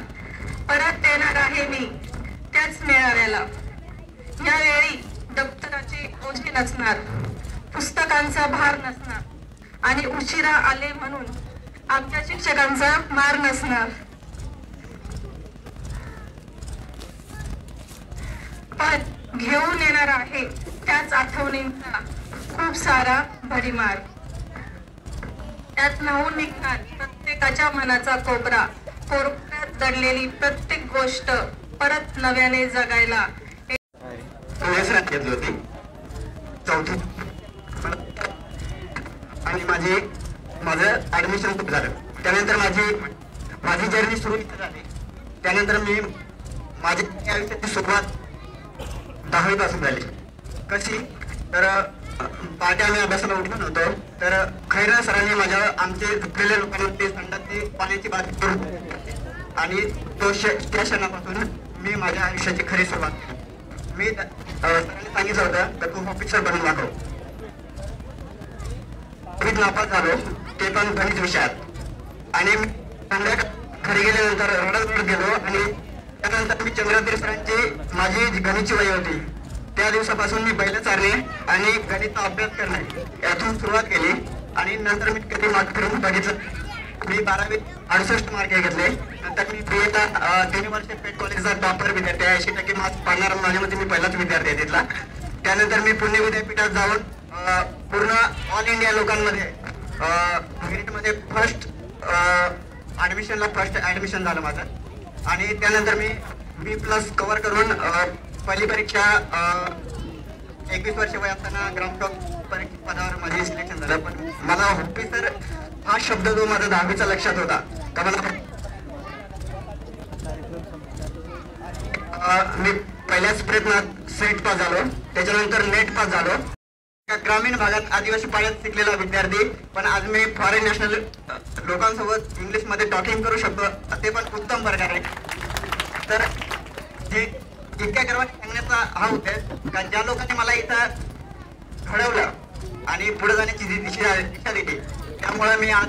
[SPEAKER 11] परत येणार आहे मी त्याच मेळाव्याला. यावेळी दप्तराचे ओझे नसणार, पुस्तकांचा भार नसणार आणि उशिरा आले म्हणून आमच्या शिक्षकांचा मार नसणार. पण घेऊन येणार आहे त्याच आठवणींचा खूप सारा भडीमार. त्यात न्हावून निघणार प्रत्येकाच्या मनाचा कोपरा. कोपऱ्यात दडलेली प्रत्येक गोष्ट परत नव्याने जगायला.
[SPEAKER 8] घेतली होती 4थी आणि माझं ऍडमिशन खूप झालं. त्यानंतर माझी जर्नी सुरू झाली. त्यानंतर मी माझ्या आयुष्याची सुरुवात 10वी पासून झाली. कशी तर पहाटे आम्ही अभ्यासाला उठलो नव्हतो तर खैरा सरांनी आमचे झुकलेल्या लोकांवरती संडासची पाण्याची बातमी करून आणि त्या क्षणापासून मी माझ्या आयुष्याची खरी सुरुवात केली. मी सरांनी सांगितलं होतं तर तू ऑफिसर बनून दाखव. मी नापास झालो, ते पण गणित विषयात. आणि घरी गेल्यानंतर रडत गेलो आणि त्यानंतर मी चंद्राद्री सरांची माझी गणितची वही होती त्या दिवसापासून मी बैल चालणे आणि गणितचा अभ्यास करणे यातून सुरुवात केली. आणि नंतर मी कधी मार्क फिरून बघितलं. मी 12वीत 68 मार्क घेतले. नंतर मी BA 3 वर्ष पेट कॉलेजचा टॉपर विद्यार्थी आहे. 80% मार्क्स पाडणारा माझ्यामध्ये मी पहिलाच विद्यार्थी आहे तिथला. त्यानंतर मी पुणे विद्यापीठात जाऊन पूर्ण ऑल इंडिया लोकांमध्ये मेरिटमध्ये फर्स्ट ऍडमिशन झालं माझं. आणि त्यानंतर मी B+ कव्हर करून पहिली परीक्षा 21 वर्ष वय असताना ग्रामटॉप परीक्षा पदावर माझे सिलेक्शन झालं. पण मला ऑफिसर हा शब्द जो माझा 10वीचा लक्षात होता का मला मी पहिल्याच प्रयत्नात सेट पास झालो. त्याच्यानंतर नेट पास झालो. ग्रामीण भागात आदिवासी पाड्यात शिकलेला विद्यार्थी पण आज मी फॉरेन नॅशनल लोकांसोबत इंग्लिशमध्ये टॉकिंग करू शकतो, ते पण उत्तम प्रकारे. तर हे इतक्या गर्वाने सांगण्याचा हा उद्देश का ज्या लोकांनी मला इथं घडवलं आणि पुढे जाण्याची दिशा दिली त्यामुळे मी आज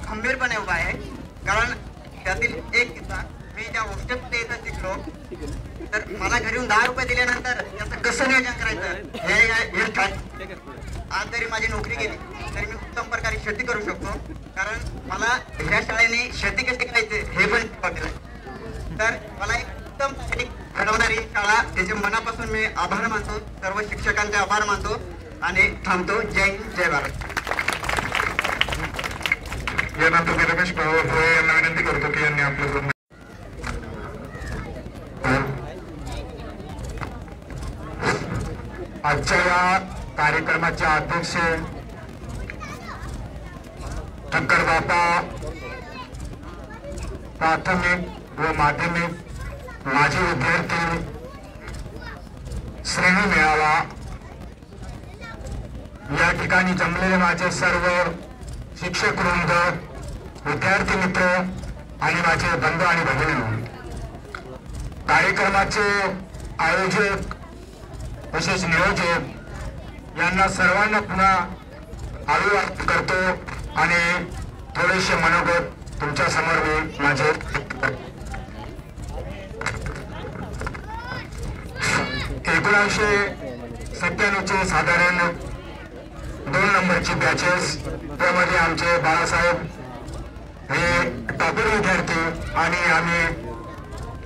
[SPEAKER 8] खंबीरपणे उभा आहे. कारण त्यातील एक किस्सा मी ज्या हॉस्टेलमध्ये इथं शिकलो तर मला घरी येऊन 10 रुपये दिल्यानंतर त्याचं कसं नियोजन करायचं हे आज जरी माझी नोकरी गेली तरी मी उत्तम प्रकारे शेती करू शकतो. कारण मला ह्या शाळेने शेती कशी करायची हे पण शिकवलेलं. तर मला एक उत्तम घडवणारी शाळा त्याचे मनापासून मी आभार मानतो. सर्व शिक्षकांचे आभार मानतो आणि थांबतो. जय हिंद, जय भारत.
[SPEAKER 10] यानंतर मी रमेश भाऊ यांना विनंती करतो की यांनी आपलं आजच्या या कार्यक्रमाचे अध्यक्ष शंकरबापा प्राथमिक व माध्यमिक माजी विद्यार्थी श्रेणी मेळावा या ठिकाणी जमलेले माझे सर्व शिक्षक वृंद, विद्यार्थी मित्र आणि माझे बंधू आणि भगिनी, कार्यक्रमाचे आयोजक तसेच नियोजक यांना सर्वांना पुन्हा अभिवादन करतो आणि थोडेसे मनोगत तुमच्या समोर मी माझे 1997चे साधारण 2 नंबरची बॅचेस, त्यामध्ये आमचे बाळासाहेब हे टॉपर विद्यार्थी आणि आम्ही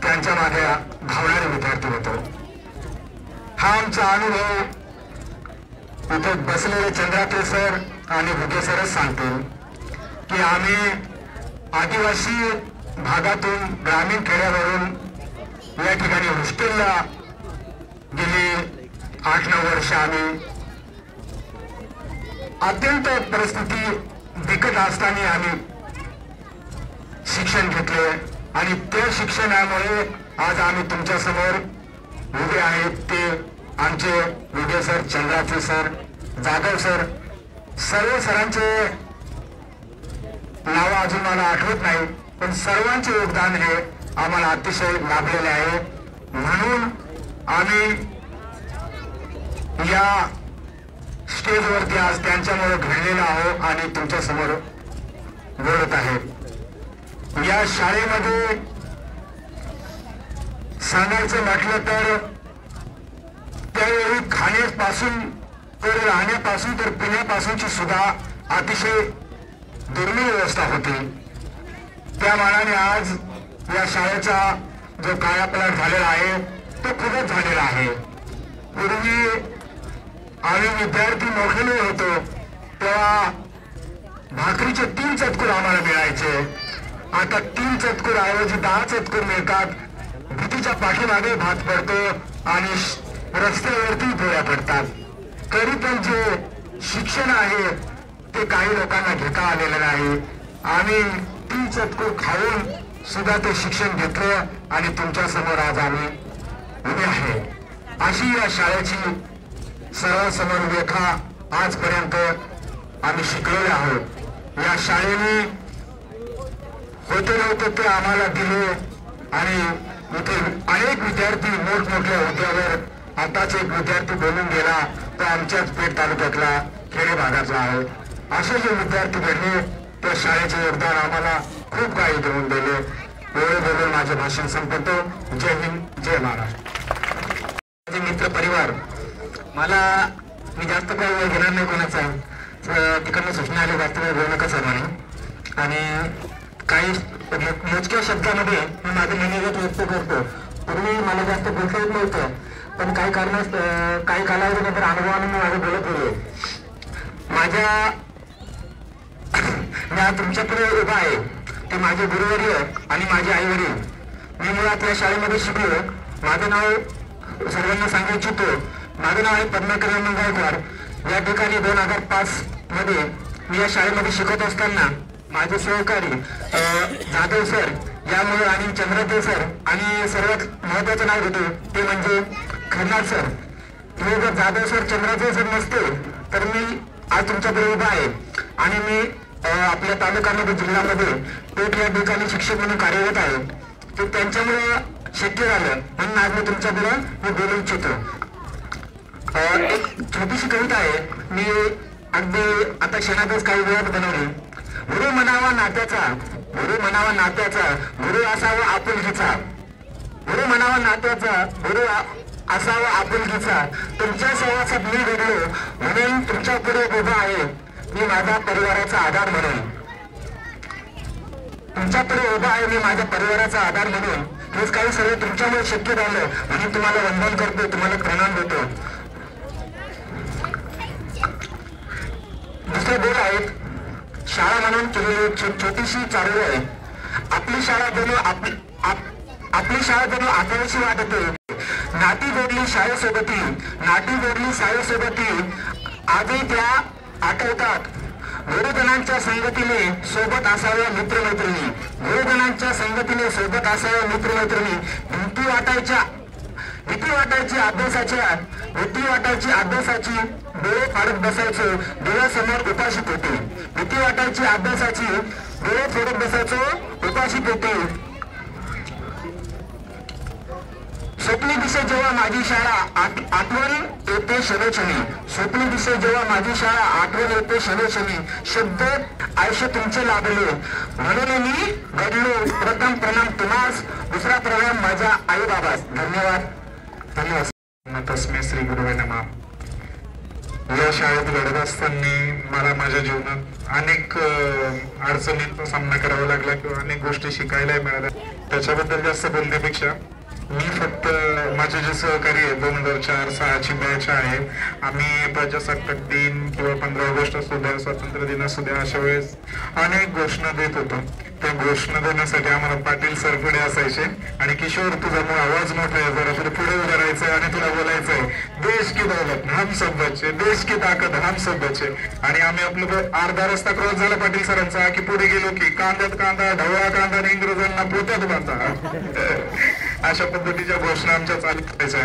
[SPEAKER 10] त्यांच्या मागे धावणारे विद्यार्थी होतो. हा आमचा अनुभव इथे बसलेले चंद्राते सर आणि भुगे सरच सांगतील की आम्ही आदिवासी भागातून ग्रामीण खेड्यावरून या ठिकाणी हॉस्टेलला गेली 8-9 वर्ष आम्ही अत्यंत परिस्थिती बिकट असताना आम्ही शिक्षण घेतले आणि त्या शिक्षणामुळे आज आम्ही तुमच्या समोर उभे आहेत. ते आमचे भुगे सर, चंद्राचे सर, जाधव सर, सर्व सरांचे नाव अजून मला आठवत नाही, पण सर्वांचे योगदान हे आम्हाला अतिशय लाभलेले आहे. म्हणून आम्ही या स्टेजवरती आज त्यांच्यामुळे घडलेलो आहोत आणि तुमच्या समोर बोलत आहे. या शाळेमध्ये सांगायचं म्हटलं तर त्यावेळी खाण्यापासून तर राहण्यापासून तर पिण्यापासूनची सुद्धा अतिशय दुर्मिळ व्यवस्था होती. त्या मानाने आज या शाळेचा जो कायापालट झालेला आहे तो खूपच झालेला आहे. पूर्वी आम्ही विद्यार्थी मोठे होतो तेव्हा भाकरीचे 3 चतकूर आम्हाला मिळायचे. आता 3 चतकूर ऐवजी 10 चतकूर मिळतात. भीतीच्या पाठीमागे भात पडतो आणि रस्त्यावरती पोळ्या पडतात. तरी पण जे शिक्षण आहे ते काही लोकांना घेता आलेलं नाही. आम्ही 3 चतकूर खाऊन सुद्धा ते शिक्षण घेतलं आणि तुमच्या समोर आज आम्ही उभे आहे. अशी या शाळेची सर्वांसमोर रेखा आजपर्यंत आम्ही शिकलेले आहोत. या शाळेने होते नव्हते ते आम्हाला दिले आणि इथे अनेक विद्यार्थी मोठमोठ्या होत्यावर आताच एक विद्यार्थी बोलून गेला तो आमच्याच पेठ तालुक्यातला खेडे भागातला आहे. असे जे विद्यार्थी घडले त्या शाळेचे योगदान आम्हाला खूप काही देऊन दिले. एवढे बोलून माझे भाषण संपवतो. जय हिंद, जय महाराष्ट्र. माझे मित्र परिवार, मी जास्त काही वेळ घेणार नाही कोणाचा. तिकडनं सूचना आली जास्त वेळ बोलू नका म्हणे आणि काही मोजक्या शब्दामध्ये मी माझं मनोगत व्यक्त करतो. पूर्वी मला जास्त बोलता येत नव्हतं, पण काही काही कालावधीनंतर अनुभवाने मी माझं बोलत होतो. मी आज तुमच्यापुढे उभा आहे ते माझे गुरुवर्य आणि माझे आई वडील. मी मुळात या शाळेमध्ये शिकलो. माझं नाव सर्वांना सांगू इच्छितो. माझं नाव आहे पद्माकर गायकवाड. या ठिकाणी 2005 मध्ये मी या शाळेमध्ये शिकत असताना माझे सहकारी जाधव सर यामुळे आणि चंद्राते सर आणि सर्वात महत्वाचं नाव होतं ते म्हणजे खरनार सर. हे जर जाधव सर, चंद्राते सर नसते तर मी आज तुमच्याकडे उभा आहे आणि मी आपल्या तालुक्यामध्ये, जिल्ह्यामध्ये पेठ या ठिकाणी शिक्षक म्हणून कार्यरत आहे. ते त्यांच्यामुळे शक्य झालं म्हणून आज मी तुमच्याकडे मी बोलू इच्छितो. एक छोटीशी कविता आहे. मी अगदी आता क्षणातच काही वेळात बनवली. गुरु म्हणावा नात्याचा, गुरु म्हणावा नात्याचा, गुरु असावा आपुलकीचा. गुरु म्हणावा नात्याचा, गुरु असावा आपुलकीचा. तुमच्या सहवासात मी घडलो म्हणून तुमच्या पुढे उभा आहे. मी माझ्या परिवाराचा आधार म्हणून तुमच्या पुढे उभा आहे. मी माझ्या परिवाराचा आधार म्हणून. हेच काही सर्व तुमच्यामुळे शक्य झालं म्हणून तुम्हाला वंदन करतो, तुम्हाला प्रणाम देतो. दुसरे बोल आहेत. शाळा म्हणून केलेली छोटीशी चालू आहे. आपली शाळा जणू आठवशी वाटते. नाती जोडली शाळेसोबती, नाती जोडली शाळेसोबती. आजही त्या आठवतात. गुरुजनांच्या संगतीने सोबत असाव्या मित्रमैत्रिणी, गुरुजनांच्या संगतीने सोबत असाव्या मित्रमैत्रिणी. भीती वाटायची अभ्यासाची, डोळे फाडत बसायचो डोळ्यासमोर उपाशी पोटी. भीती वाटायची अभ्यासाची, डोळे फोडत बसायचो उपाशी पोटी. स्वप्नी दिसे जेव्हा माझी शाळा आठवण येते क्षणोक्षणी, स्वप्नी दिसे जेव्हा माझी शाळा आठवण येते क्षणोक्षणी, शब्द आयुष्य तुमचे लाभले म्हणून मी घडलो, प्रथम प्रणाम तुम्हास, दुसरा प्रणाम माझ्या आई बाबास. धन्यवाद. धन्यवाद. तस्मै श्री गुरुवे नमः. या शाळेत घडत असताना मला माझ्या जीवनात अनेक अडचणींचा सामना करावा लागला किंवा अनेक गोष्टी शिकायला मिळाल्या. त्याच्याबद्दल जास्त बोलण्यापेक्षा मी फक्त माझे जे सहकारी आहे 2004-06ची बॅच आहे, आम्ही प्रजासत्ताक दिन किंवा 15 ऑगस्ट असू द्या, स्वातंत्र्य दिन असू द्या, अशा वेळेस अनेक घोषणा देत होतो. त्या घोषणा देण्यासाठी आम्हाला पाटील सर पुढे असायचे आणि किशोर तुझा आवाज मोठा आहे, जरा तुला पुढे उभं राहायचंय आणि तुला बोलायचंय देश की दौलत हम सब बच्चे, देश की ताकद हम सब बच्चे. आणि आम्ही आपलं अर्धा रस्ता क्रॉस झाला पाटील सरांचा की पुढे गेलो की कांद्यात कांदा, ढवळा कांदा आणि इंग्रजांना पोत्यात बांधा. अशा पद्धतीच्या घोषणा आमच्या चालू करायच्या.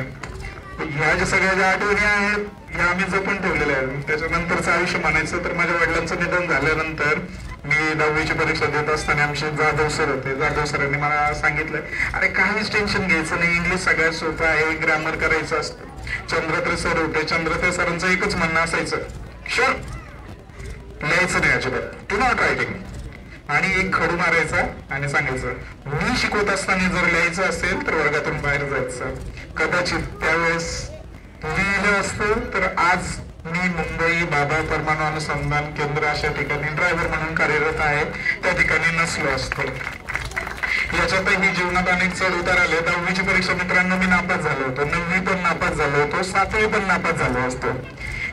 [SPEAKER 10] ह्या ज्या सगळ्या ज्या आठवणी आहेत ह्या आम्ही जपून ठेवलेल्या आहेत. त्याच्यानंतरचं आयुष्य म्हणायचं तर माझ्या वडिलांचं निधन झाल्यानंतर मी 10वीची परीक्षा देत असताना आमचे जाधव सर होते. जाधव सरांनी मला सांगितलं, अरे काहीच टेन्शन घ्यायचं नाही, इंग्लिश सगळ्यात सोपं आहे, ग्रामर करायचं असतं. चंद्रत्रे सर होते. चंद्रत्रे सरांचं एकच म्हणणं असायचं, शर लिहायचं नाही अजिबात, टू नॉट रायटिंग. आणि एक खडू मारायचा आणि सांगायचं, मी शिकवत असताना जर लिहायचं असेल तर वर्गातून बाहेर जायचं. कदाचित त्यावेळेस लिहिलं असतं तर आज मी मुंबई बाबा परमाणु अनुसंधान केंद्र अशा ठिकाणी ड्रायव्हर म्हणून कार्यरत आहे, त्या ठिकाणी नसलो असतो. याच्यातही जीवनात अनेक चढ उतार आले. 10वीची परीक्षा मित्रांनो मी नापास झालो होतो, 9वी पण नापास झालो होतो, 7वी पण नापास झालो असतो.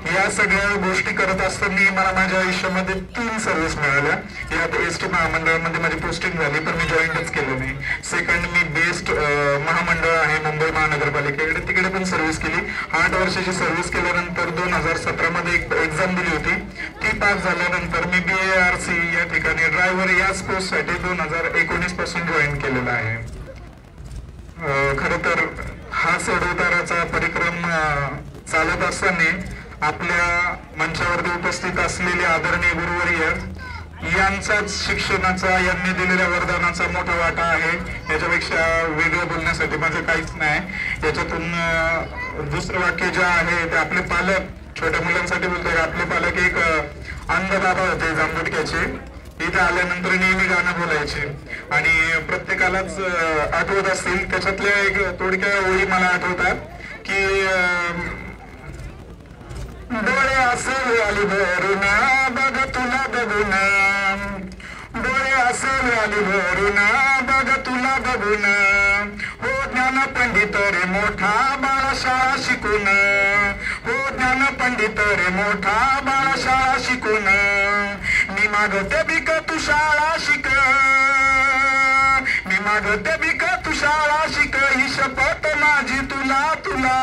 [SPEAKER 10] या सगळ्या गोष्टी करत असताना मला माझ्या आयुष्यामध्ये 3 सर्व्हिस मिळाल्या. यात एसटी महामंडळामध्ये माझी पोस्टिंग झाली पण मी जॉईनच केलं नाही. सेकंड मी बेस्ट महामंडळ आहे मुंबई महानगरपालिकेकडे, तिकडे पण सर्व्हिस केली. 8 वर्षाची सर्व्हिस केल्यानंतर 2017 मध्ये एक एक्झाम दिली होती, ती पास झाल्यानंतर मी BARC या ठिकाणी ड्रायव्हर याच पोस्टसाठी 2019 पासून जॉईन केलेला आहे. खर तर हा चढउताराचा परिक्रम चालत असताना आपल्या मंचावरती उपस्थित असलेले आदरणीय गुरुवर्य यांचाच शिक्षणाचा, यांनी दिलेल्या वरदानाचा मोठा वाटा आहे. याच्यापेक्षा वेगळं बोलण्यासाठी माझं काहीच नाही. याच्यातून दुसरं वाक्य जे आहे ते आपले पालक, छोट्या मुलांसाठी बोलतोय, आपले पालक एक अंधबाबा होते जांबुटक्याचे, इथे आल्यानंतर नेहमी गाणं बोलायचे आणि प्रत्येकालाच आठवत असतील. त्याच्यातल्या एक थोडक्या ओळी मला आठवतात की डोळे असेल आली भरून बघ तुला बघून, डोळे असेल आली भरून बघ तुला बघून, हो ज्ञान पंडित रे मोठा बाळा शाळा शिकून, हो ज्ञान पंडित रे मोठा बाळा शाळा शिकून, मी मागते बिक तू शाळा शिक, मी मागते बिक तू शाळा शिक, ही शपथ माझी तुला तुला,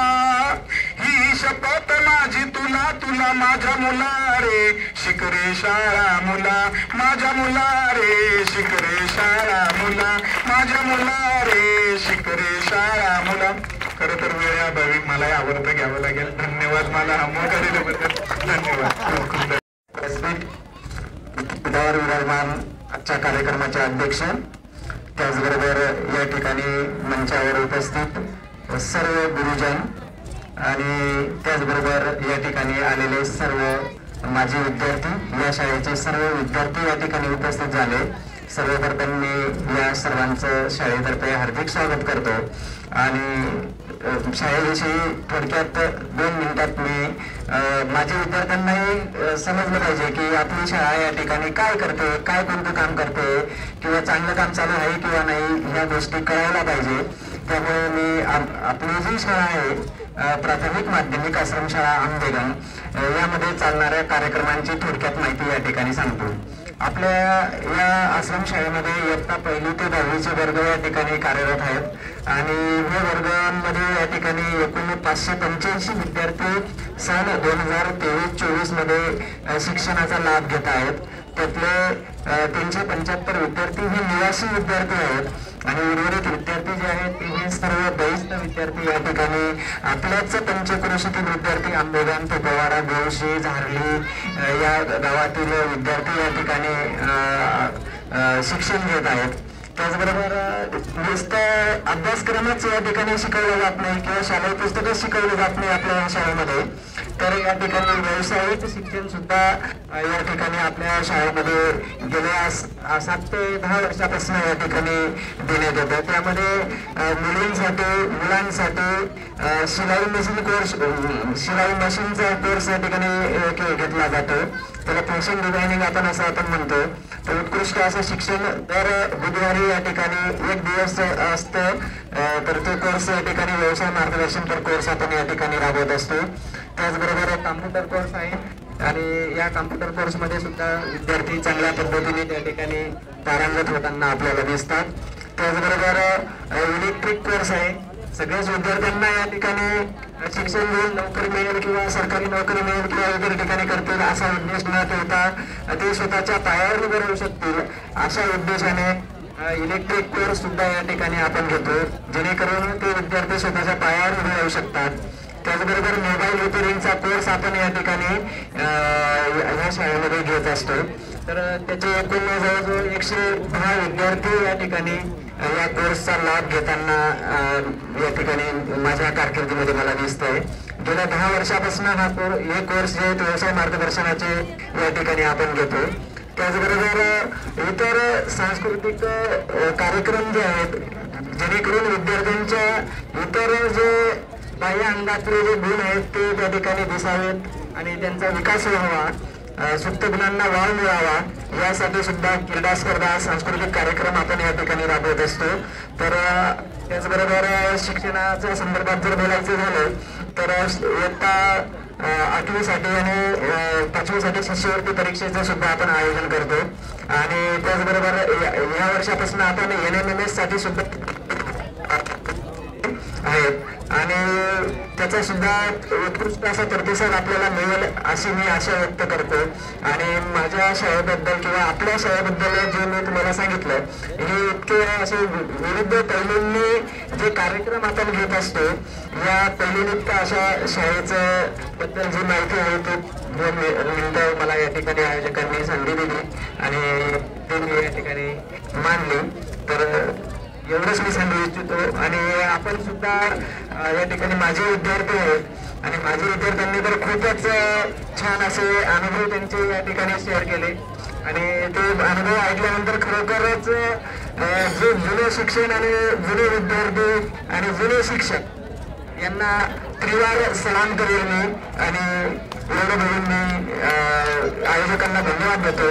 [SPEAKER 10] ही शपथ माझी तुला तुला, माझ्या मुला रे शिक रे शाळा मुला, माझ्या मुला रे शिक रे शाळा मुला, माझ्या मुला रे शिक रे शाळा मुला. खरं तर वेळाभावी मला आवडतं घ्यावं लागेल. धन्यवाद मला हा मोठा दिल्याबद्दल. धन्यवाद. विराजमान आजच्या कार्यक्रमाचे अध्यक्ष, त्याचबरोबर या ठिकाणी मंचावर उपस्थित सर्व गुरुजन आणि त्याचबरोबर या ठिकाणी आलेले सर्व माजी विद्यार्थी, या शाळेचे सर्व विद्यार्थी या ठिकाणी उपस्थित झाले. सर्वप्रथम मी या सर्वांचं शाळेतर्फे हार्दिक स्वागत करतो आणि शाळेविषयी थोडक्यात 2 मिनिटात मी माझ्या विद्यार्थ्यांनाही समजलं पाहिजे की आपली शाळा या ठिकाणी काय करते, काय कोणतं काम करते किंवा चांगलं काम चालू आहे किंवा नाही, ह्या गोष्टी कळायला पाहिजे. त्यामुळे मी आपली जी शाळा आहे प्राथमिक माध्यमिक आश्रमशाळा आंबेगम यामध्ये चालणाऱ्या कार्यक्रमांची थोडक्यात माहिती या ठिकाणी सांगतो. आपल्या या आश्रमशाळेमध्ये इयत्ता 1ली ते 10वीचे वर्ग या ठिकाणी कार्यरत आहेत आणि या वर्गांमध्ये या ठिकाणी एकूण 585 विद्यार्थी साल 2023-24 मध्ये शिक्षणाचा लाभ घेत आहेत. त्यातले 375 विद्यार्थी हे निवासी विद्यार्थी आहेत आणि उर्वरित विद्यार्थी जे आहेत ते हे सर्व बहिस्थ विद्यार्थी या ठिकाणी आपल्याच पंचक्रोशीतील विद्यार्थी आंबेगाम, पेपवाडा, गोळशी, झारली या गावातील विद्यार्थी या ठिकाणी शिक्षण घेत आहेत. त्याचबरोबर नुसतं अभ्यासक्रमच या ठिकाणी शिकवलं जात नाही किंवा शालेय पुस्तकच शिकवलं जात नाही आपल्या शाळेमध्ये, तर या ठिकाणी व्यावसायिक शिक्षण सुद्धा या ठिकाणी आपल्या शाळेमध्ये गेल्या 7 ते 10 वर्षापासून या ठिकाणी देण्यात येतं. त्यामध्ये मुलांसाठी शिलाई मशीनचा कोर्स या ठिकाणी घेतला जातो. त्याला फॅशन डिझायनिंग आपण म्हणतो. तर उत्कृष्ट असं शिक्षण दर बुधवारी या ठिकाणी 1 दिवस असतं. तर तो कोर्स या ठिकाणी व्यवसाय मार्गदर्शन कोर्स आपण या ठिकाणी राबवत असतो. त्याचबरोबर कॉम्प्युटर कोर्स आहे आणि या कॉम्प्युटर कोर्समध्ये सुद्धा विद्यार्थी चांगल्या पद्धतीने त्या ठिकाणी पारंगत होताना आपल्याला दिसतात. त्याचबरोबर इलेक्ट्रिक कोर्स आहे. सगळ्याच विद्यार्थ्यांना या ठिकाणी शिक्षण घेऊन नोकरी मिळेल किंवा सरकारी नोकरी मिळेल किंवा इतर ठिकाणी करतील असा उद्देश न ठेवता ते स्वतःच्या पायावर उभे राहू शकतील अशा उद्देशाने इलेक्ट्रिक कोर्स सुद्धा या ठिकाणी आपण घेतो, जेणेकरून ते विद्यार्थी स्वतःच्या पायावर उभे राहू शकतात. त्याचबरोबर मोबाईल रिपेअरिंगचा कोर्स आपण या ठिकाणी या शाळेमध्ये घेत असतो. तर त्याचे एकूण जवळजवळ 110 विद्यार्थी या ठिकाणी या कोर्सचा लाभ घेताना या ठिकाणी माझ्या कारकिर्दीमध्ये मला दिसतंय. गेल्या 10 वर्षापासून हे कोर्स जे व्यवसाय मार्गदर्शनाचे या ठिकाणी आपण घेतो. त्याचबरोबर इतर सांस्कृतिक कार्यक्रम जे आहेत, जेणेकरून विद्यार्थ्यांच्या इतर जे बाह्य अंगातले जे गुण आहेत ते त्या ठिकाणी दिसावेत आणि त्यांचा विकास व्हावा, सुप्त गुणांना वाव मिळावा, यासाठी सुद्धा क्रीडा स्पर्धा सांस्कृतिक कार्यक्रम आपण या ठिकाणी राबवत असतो. तर त्याचबरोबर शिक्षणाच्या संदर्भात जर बोलायचं झालं तर इयत्ता 8वीसाठी आणि 5वीसाठी शिष्यवृत्ती परीक्षेचं सुद्धा आपण आयोजन करतो. आणि त्याचबरोबर या वर्षापासून आपण NMMS साठी सुद्धा आहेत आणि त्याचा सुद्धा उत्कृष्ट असा प्रतिसाद आपल्याला मिळेल अशी मी आशा व्यक्त करतो. आणि माझ्या शाळेबद्दल किंवा आपल्या शाळेबद्दल जे मी तुम्हाला सांगितलं हे इतके असे विविध पैलूंनी जे कार्यक्रम आपण घेत असतो, या पैलूनिक्त अशा शाळेचं बद्दल जी माहिती आहे ती 2 मिनिटं मला या ठिकाणी आयोजकांनी संधी दिली आणि ती मी या ठिकाणी मांडली. तर एवढंच मी सांगू इच्छितो. आणि आपण सुद्धा या ठिकाणी माझे विद्यार्थी आहेत आणि माझ्या विद्यार्थ्यांनी तर खूपच छान असे अनुभव त्यांचे या ठिकाणी शेअर केले आणि ते अनुभव ऐकल्यानंतर खरोखरच जे जुने शिक्षण आणि जुने विद्यार्थी आणि जुने शिक्षक यांना त्रिवार सलाम करेल मी आणि एवढं बोलून मी आयोजकांना धन्यवाद देतो.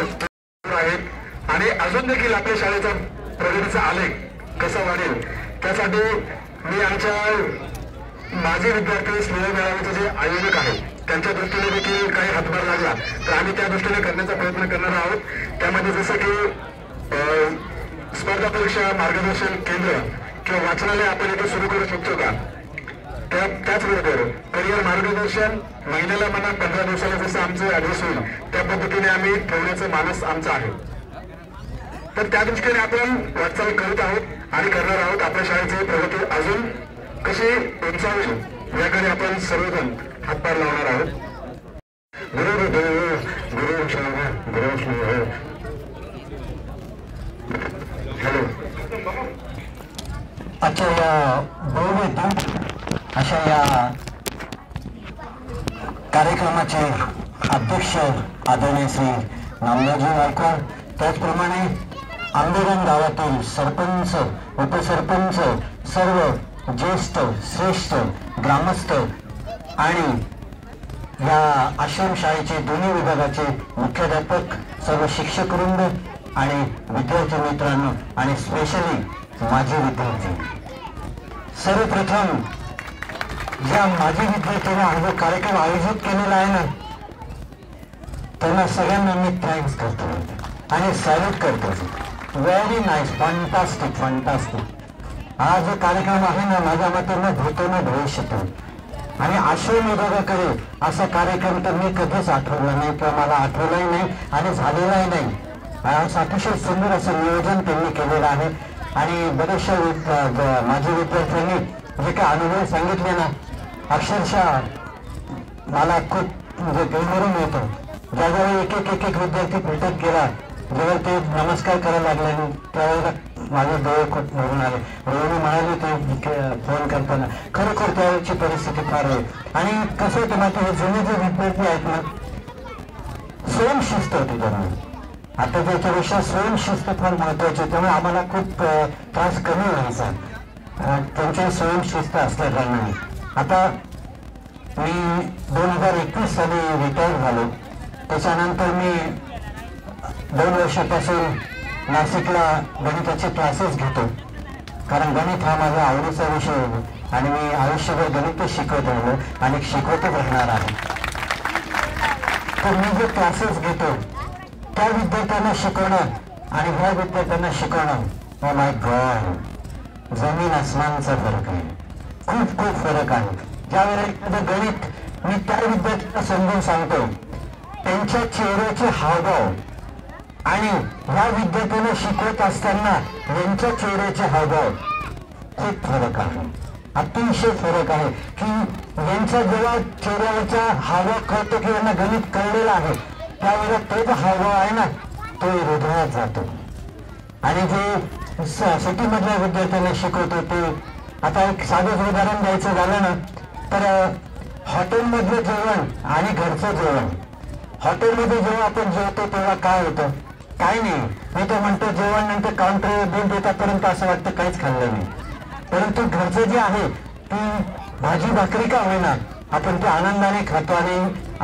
[SPEAKER 4] आहेत आणि अजून देखील आपल्या शाळेचा प्रगतीचा आलेख कसा वाढेल त्यासाठी मी आमच्या माझे विद्यार्थी स्नेह मेळाव्याचे जे आयोजक आहेत त्यांच्या दृष्टीने देखील काही हातभार लागला तर आम्ही त्या दृष्टीने करण्याचा प्रयत्न करणार आहोत. त्यामध्ये जसं की स्पर्धा परीक्षा मार्गदर्शन केंद्र किंवा वाचनालय आपण इथे सुरू करू शकतो का, त्याचबरोबर करिअर मार्गदर्शन महिन्याला म्हणा 15 दिवसाला जसं आमचं ऍड्रेस होईल त्या पद्धतीने आम्ही ठेवण्याचा मानस आमचा आहे. तर त्या दृष्टीने आपण वाटचाल करत आहोत आणि करणार आहोत. आपल्या शाळेची प्रगती अजून कशी उंचावेल याकडे आपण सर्वजण हातभार लावणार आहोत. हॅलो.
[SPEAKER 12] आजच्या या बहुविध अशा या कार्यक्रमाचे अध्यक्ष आदरणीय श्री नामदाजी गायकवाड, त्याचप्रमाणे आंबेगण गावातील सरपंच, उपसरपंच, सर्व ज्येष्ठ श्रेष्ठ ग्रामस्थ आणि या आश्रमशाळेचे दोन्ही विभागाचे मुख्याध्यापक, सर्व शिक्षकवृंद आणि विद्यार्थी मित्रांनो आणि स्पेशली माजी विद्यार्थी, सर्वप्रथम ज्या माजी विद्यार्थ्यांनी हा जो कार्यक्रम आयोजित केलेला आहे ना त्यांना सगळ्यांना मी थँक्स करतो आणि सॅल्यूट करतो. Very nice, fantastic. हा जो कार्यक्रम आहे ना माझ्या मते न भूतो न भविष्यतो आणि आश्रम विभागाकडे असा कार्यक्रम तर मी कधीच आठवला नाही किंवा मला आठवलाही नाही आणि झालेलाही नाही. अतिशय सुंदर असं नियोजन त्यांनी केलेलं आहे आणि बरेचशा माझ्या विद्यार्थ्यांनी जे काही अनुभव सांगितले ना अक्षरशः मला खूप म्हणजे गैरमरून येतो. ज्यावेळी एक एक विद्यार्थी भेटत गेला, जेव्हा ते नमस्कार करायला लागले त्यावेळेला माझे डोळे खूप भरून आले. रोहिणी म्हणाले ते फोन करताना खरोखर त्यावेळेची परिस्थिती फार आहे. आणि कसं होतं माहिती, हे जुने जे विद्यार्थी आहेत ना, स्वयंशिस्त होती त्यांना. आता त्याच्यापेक्षा स्वयंशिस्त फार महत्वाची, त्यामुळे आम्हाला खूप त्रास कमी व्हायचा त्यांची स्वयंशिस्त असल्या कारणाने. आता मी 2021 साली रिटायर झालो. त्याच्यानंतर मी 2 वर्षापासून नाशिकला गणिताचे क्लासेस घेतो, कारण गणित हा माझा आवडीचा विषय आहे आणि मी आयुष्यभर गणितच शिकवत राहिलो आणि शिकवतच राहणार आहे. तर मी जे क्लासेस घेतो त्या विद्यार्थ्यांना शिकवणं आणि ह्या विद्यार्थ्यांना शिकवणं, ओ माय गॉड, जमीन आसमानचा फरक आहे. खूप खूप फरक आहे. ज्यावेळेला एखादं गणित मी त्या विद्यार्थ्यांना समजून सांगतो, त्यांच्या चेहऱ्याचे हावभाव आणि ह्या विद्यार्थ्यांना शिकवत असताना यांच्या चेहऱ्याचे हावभाव खूप फरक आहे, अतिशय फरक आहे. की यांच्या जेव्हा चेहऱ्यावरचा हावभाव कळतो की यांना गणित कळलेलं आहे, त्यावेळेला तो जो हावभाव आहे ना, तो हृदयात जातो. आणि जे सिटीमधल्या विद्यार्थ्यांना शिकवतो ते, आता एक साधं उदाहरण द्यायचं झालं ना, तर हॉटेलमधलं जेवण आणि घरचं जेवण. हॉटेलमध्ये जेव्हा आपण जेवतो तेव्हा काय होतं, काय नाही, मी तर म्हणतो जेवण नंतर काउंटर बिल देतापर्यंत असं वाटतं काहीच खाल्लं नाही. परंतु घरचं जे आहे ती भाजी भाकरी का होईना आपण ते आनंदाने खातो आणि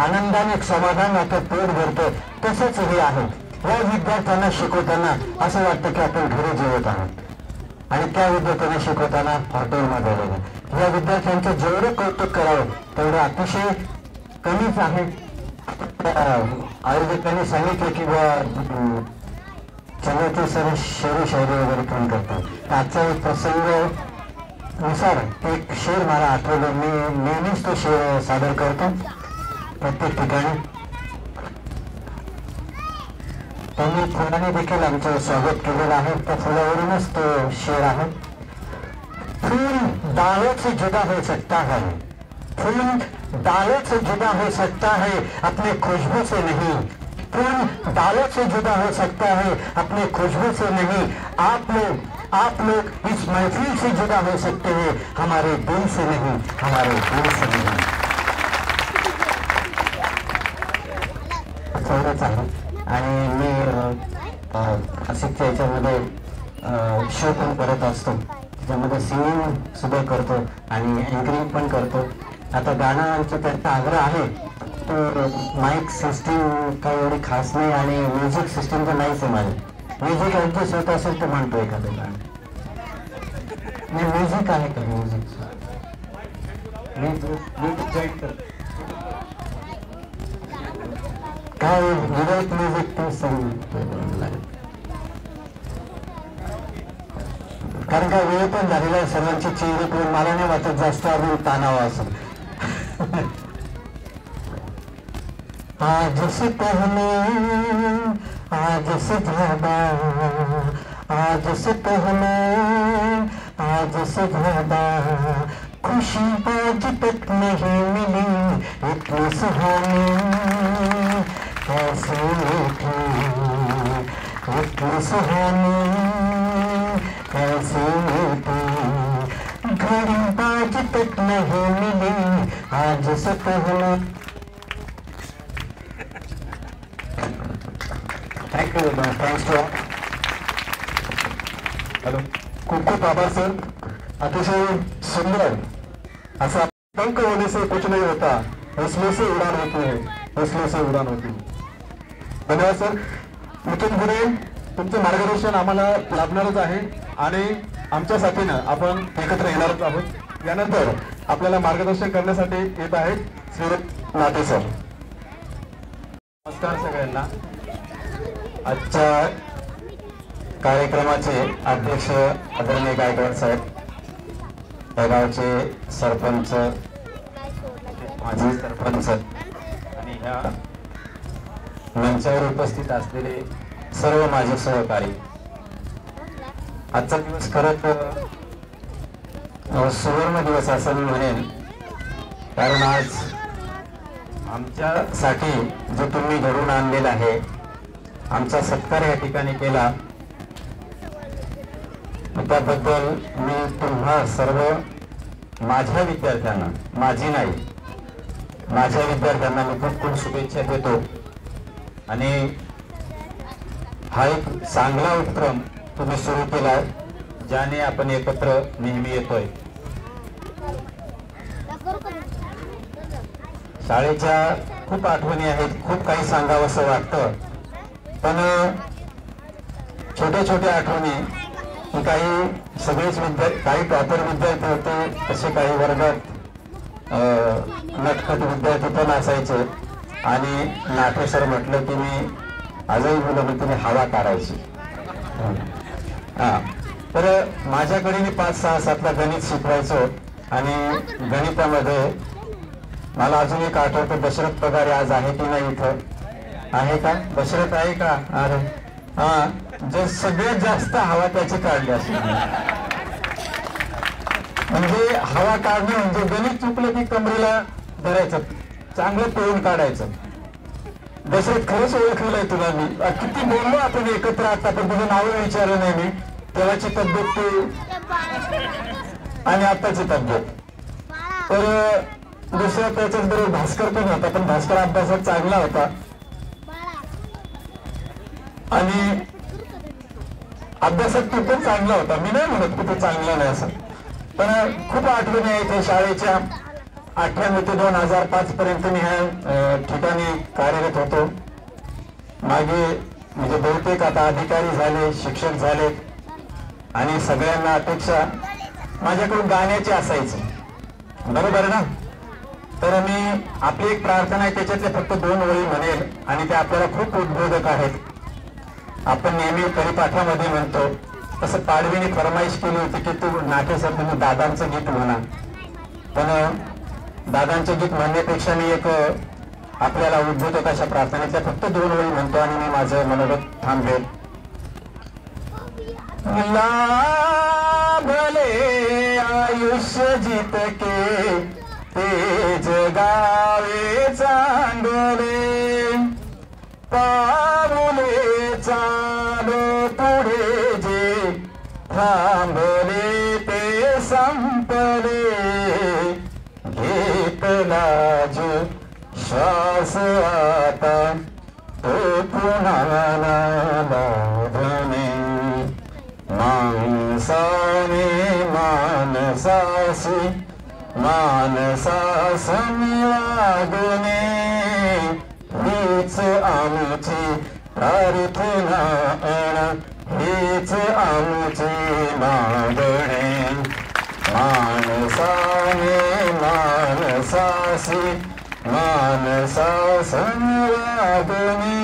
[SPEAKER 12] आनंदाने समाधान आपलं पोट भरतो. तसंच हे आहे. या विद्यार्थ्यांना शिकवताना असं वाटतं की आपण घरी जेवत आहोत आणि त्या विद्यार्थ्यांना शिकवताना हॉटेलमध्ये गेलं. या विद्यार्थ्यांचं जेवढं कौतुक करावं तेवढं अतिशय कमीच आहे. आयुर्वेदाने सांगितलं की चंद्रते सर शेरी शायरी वगैरे पण करतात. आजचा एक प्रसंग नुसार एक शेर मला आठवलं. मी नेहमीच तो शेर सादर करतो प्रत्येक ठिकाणी. त्यांनी फुलाने देखील आमचं स्वागत केलेलं आहे. त्या फुलावरूनच तो शेर आहे. फूल डालों से जुदा हो सकता है, फूल डालों से जुदा हो सकता है अपने खुशबू से नहीं. फूल डालों से जुदा हो सकता है अपने खुशबू से नहीं. आप लोग इस महफिल से जुदा हो सकते हैं, हमारे दिल से नहीं, हमारे दिल से नहीं. एवढंच आहे. आणि मी नाशिकच्या याच्यामध्ये शो पण करत असतो, त्याच्यामध्ये सिंगिंग सुद्धा करतो आणि अँकरिंग पण करतो. आता गाण्याचा त्यांचा आग्रह आहे, तर माईक सिस्टीम काही एवढी खास नाही आणि म्युझिक सिस्टीम तर नाहीच आहे माझं. म्युझिक ॲडजस्ट होत असेल तर म्हणतो एखादं गाणं. नाही, म्युझिक आहे का? म्युझिक जॉईन कर काय विदाउट म्युझिक तर कारण का वेळ पण झालेला आहे. सर्वांची चेहरे पण मला नाही वाटत जास्त अजून ताणावं असं. आज से पहले आज से ज्यादा, आज से पहले आज से ज्यादा खुशी आज तक नहीं मिली. इतनी सुहानी कैसे मीठी, इतनी सुहानी कैसे मीठी, घड़ी आज तक नहीं मिली आज से पहले. थँक्यू. Thanks to hello. खूप खूप आभार सर. अतिशय सुंदर असा पंख होने से कुछ नहीं होता, हौसले से उड़ान होती है, हौसले से उड़ान होती है. धन्यवाद सर. इथून पुढे तुमचं मार्गदर्शन आम्हाला लाभणारच आहे आणि आमच्या साथीनं आपण एकत्र येणारच आहोत. यानंतर आपल्याला मार्गदर्शन करण्यासाठी येत आहेत श्री नाते सर.
[SPEAKER 13] नमस्कार सगळ्यांना. आजच्या कार्यक्रमाचे अध्यक्ष आदरणीय गायकवाड साहेब, या गावचे सरपंच, माजी सरपंच आणि ह्या मंचावर उपस्थित असलेले सर्व माझे सहकारी. आजचा दिवस खरंच सुवर्ण दिवस असं मी म्हणेन, कारण आज आमच्यासाठी जो तुम्ही घडवून आणलेला आहे, आमचा सत्कार या ठिकाणी केला,
[SPEAKER 12] त्याबद्दल मी तुम्हा सर्व माझ्या विद्यार्थ्यांना, माझी नाही माझ्या विद्यार्थ्यांना मी खूप खूप शुभेच्छा देतो. आणि हा एक चांगला उपक्रम तुम्ही सुरू केला ज्याने आपण एकत्र नेहमी येतोय. शाळेच्या खूप आठवणी आहेत, खूप काही सांगावं असं वाटतं, पण छोट्या छोट्या आठवणी काही सगळेच काही टॉपर विद्यार्थी होते, तसे काही वर्गात नटखट विद्यार्थी पण असायचे. आणि नाटे सर म्हटलं की मी आजही मुलं म्हणते मी हवा काढायची. तर माझ्याकडे मी 5, 6, 7ला गणित शिकवायचो. आणि गणितामध्ये मला अजून एक आठवतं, दशरथ पगारे आज आहे की नाही इथं? आहे का दशरथ? आहे का? अरे हा, जे सगळ्यात जास्त हवा त्याची काढली असेल. म्हणजे हवा काढणे म्हणजे गणित चुकलं की कमरेला धरायचं, चांगलं पिळून काढायचं. दशरथ खरंच ओळखलंय तुला मी, किती बोललो आपण एकत्र आता, पण तुझं नाव विचारलं नाही मी. तेव्हाची तब्येत तू आणि आताची तब्येत. तर दुसऱ्या त्याच्याच बरोबर भास्कर पण होता, पण भास्कर अभ्यासात चांगला होता आणि अभ्यासात तू पण चांगला होता. मी नाही म्हणत की तू चांगला नाही असं, पण खूप आठवणी आहे इथे शाळेच्या. 98 ते 2005 पर्यंत मी ह्या ठिकाणी कार्यरत होतो. मागे म्हणजे बहुतेक आता अधिकारी झाले, शिक्षक झाले आणि सगळ्यांना अपेक्षा माझ्याकडून गाण्याची असायची, बरोबर ना? तर मी आपली एक प्रार्थना आहे त्याच्यातले फक्त 2 ओळी म्हणेल आणि ते आपल्याला खूप उद्बोधक आहेत. आपण नेहमी परिपाठामध्ये म्हणतो तसं पाडवीने फरमाईश केली होती की तू नाटे सर तुम्ही दादांचं गीत म्हणा. पण दादांचं गीत म्हणण्यापेक्षा मी एक आपल्याला उद्बोधक अशा प्रार्थनेतल्या फक्त 2 ओळी म्हणतो आणि मी माझं मनोगत थांबेल. लाभले आयुष्य जितके ते जगावे चांगले, पाऊले चालो पुढे जे थांबले ते संपले, घेतला जो श्वास आता तो पुन्हा लाभणे, माणसाने माणसाशी माणसासमी वागणे, हीच आमची प्रार्थना हीच आमची मागणे, माणसाने माणसाशी माणसासमी वागणे,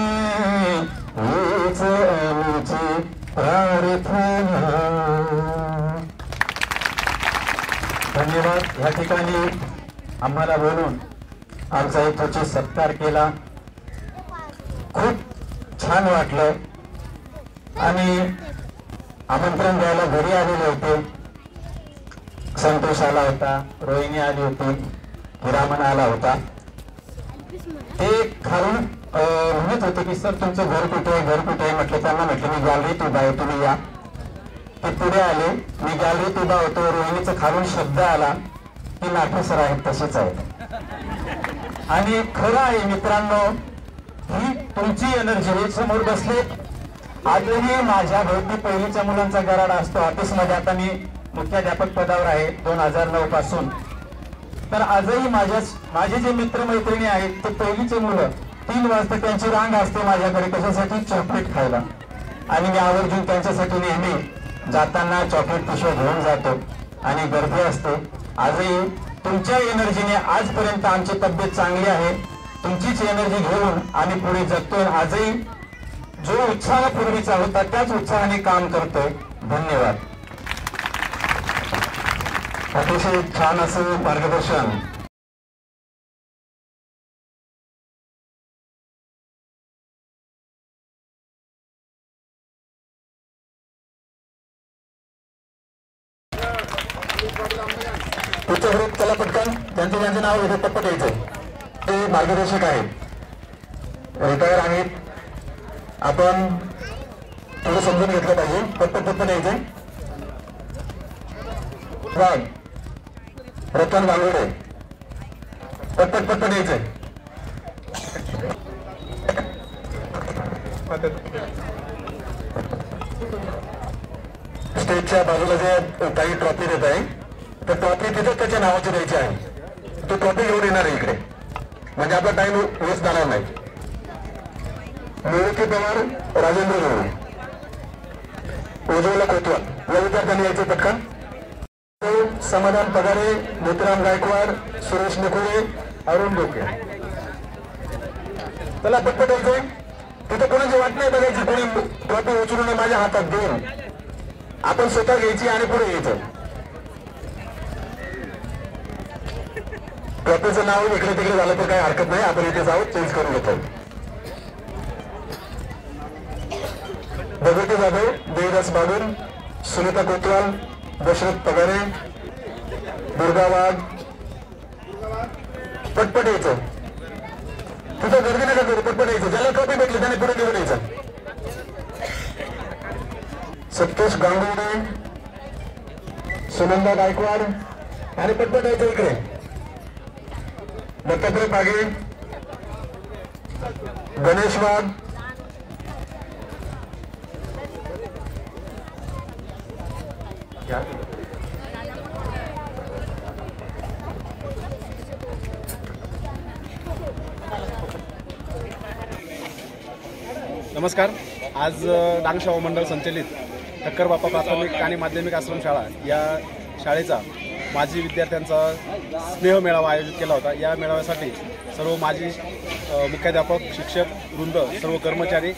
[SPEAKER 12] हीच आमची प्रार्थना. धन्यवाद. या ठिकाणी आम्हाला बोलून आमचा इथोची सत्कार केला, खूप छान वाटलं. आणि आमंत्रण द्यायला घरी आलेले होते, संतोष आला होता, रोहिणी आली होती, हिरामन आला होता. ते खालून म्हणत होते की सर तुमचं घर कुठे आहे, घर कुठे आहे? म्हटलं त्यांना, म्हटलं मी गॅलरीत उभा आहे, तुम्ही या. ते पुढे आले, मी गॅलरीत उभा होतो. रोहिणीचा खालून शब्द आला की नाटे सर आहेत तसेच आहेत. आणि खरं आहे मित्रांनो, ही तुमची एनर्जी. हे समोर बसले, आजही माझ्या भोवती पहिलीच्या मुलांचा गराडा असतो. ऑफिसमध्ये आता मी मुख्याध्यापक पदावर आहे 2009 पासून. तर आजही माझे जे मित्रमैत्रिणी आहेत ते पहिलीचे मुलं 3 वाजता त्यांची रांग असते माझ्याकडे कशासाठी? चॉकलेट खायला. आणि मी आवर्जून त्यांच्यासाठी नेहमी जाताना चॉकलेट पिशव्या घेऊन जातो आणि गर्दी असते. आजही तुमच्या एनर्जीने आजपर्यंत आमची तब्येत चांगली आहे. तुमचीच एनर्जी घेऊन आम्ही पुढे जगतोय. आजही जो उत्साह पूर्वीचा होता त्याच उत्साहाने काम करतोय. धन्यवाद. अतिशय छान असं मार्गदर्शन. पुढच्या ग्रुप त्याला पटकन ज्यांचं नाव घेतो पटपट यायचं. ते मार्गदर्शक आहेत, रिटायर आहेत. आपण थोडं समजून घेतलं पाहिजे. पटपट यायचं.
[SPEAKER 4] वाघ, रतन वांगोडे. पटपट पटपट यायचंय. स्टेजच्या बाजूला जे काही ट्रॉफी देत आहे तर ट्रॉफी तिथेच त्याच्या नावाची द्यायची आहे. तो ट्रॉफी घेऊन येणार आहे इकडे, म्हणजे आपला टाइम वेस्ट जाणार नाही. निवृत्ती पवार, राजेंद्र गवळी, उज्ज्वला कोतवाल या विद्यार्थ्यांनी यायचे पटकन. समाधान पगारे, मोतीराम गायकवाड, सुरेश निकुळे, अरुण डोके. त्याला पटपट यायचंय. तिथे कोणाची वाट नाही बघायची, कोणी ट्रॉफी उचलून माझ्या हातात देऊन आपण स्वतः घ्यायची आणि पुढे यायचं. ट्रॉफीचं नाव इकडे तिकडे झालं तर काही हरकत नाही, आपण इथे जाऊ चेंज करून घेतो. भगवती जाधव, देवदास बागुल, सुनीता कोतवाल, दशरथ पगारे, दुर्गा वाघ. पटपट यायचं. तिथं गर्दी नका करू, पटपट यायचं. ज्याला ट्रॉफी भेटली त्याने पुढे घेऊन यायचं. सत्तोष गांगुर्डे, सुनंदा गायकवाड आणि पटपट यायचं इकडे. दत्तात्रय पागे, गणेश वाघ,
[SPEAKER 14] नमस्कार. आज डांगशाव मंडळ संचलित ठक्कर बाप्पा प्राथमिक आणि माध्यमिक आश्रमशाळा या शाळेचा माजी विद्यार्थ्यांचा स्नेह मेळावा आयोजित केला होता. या मेळाव्यासाठी सर्व माजी मुख्याध्यापक, शिक्षक वृंद, सर्व कर्मचारी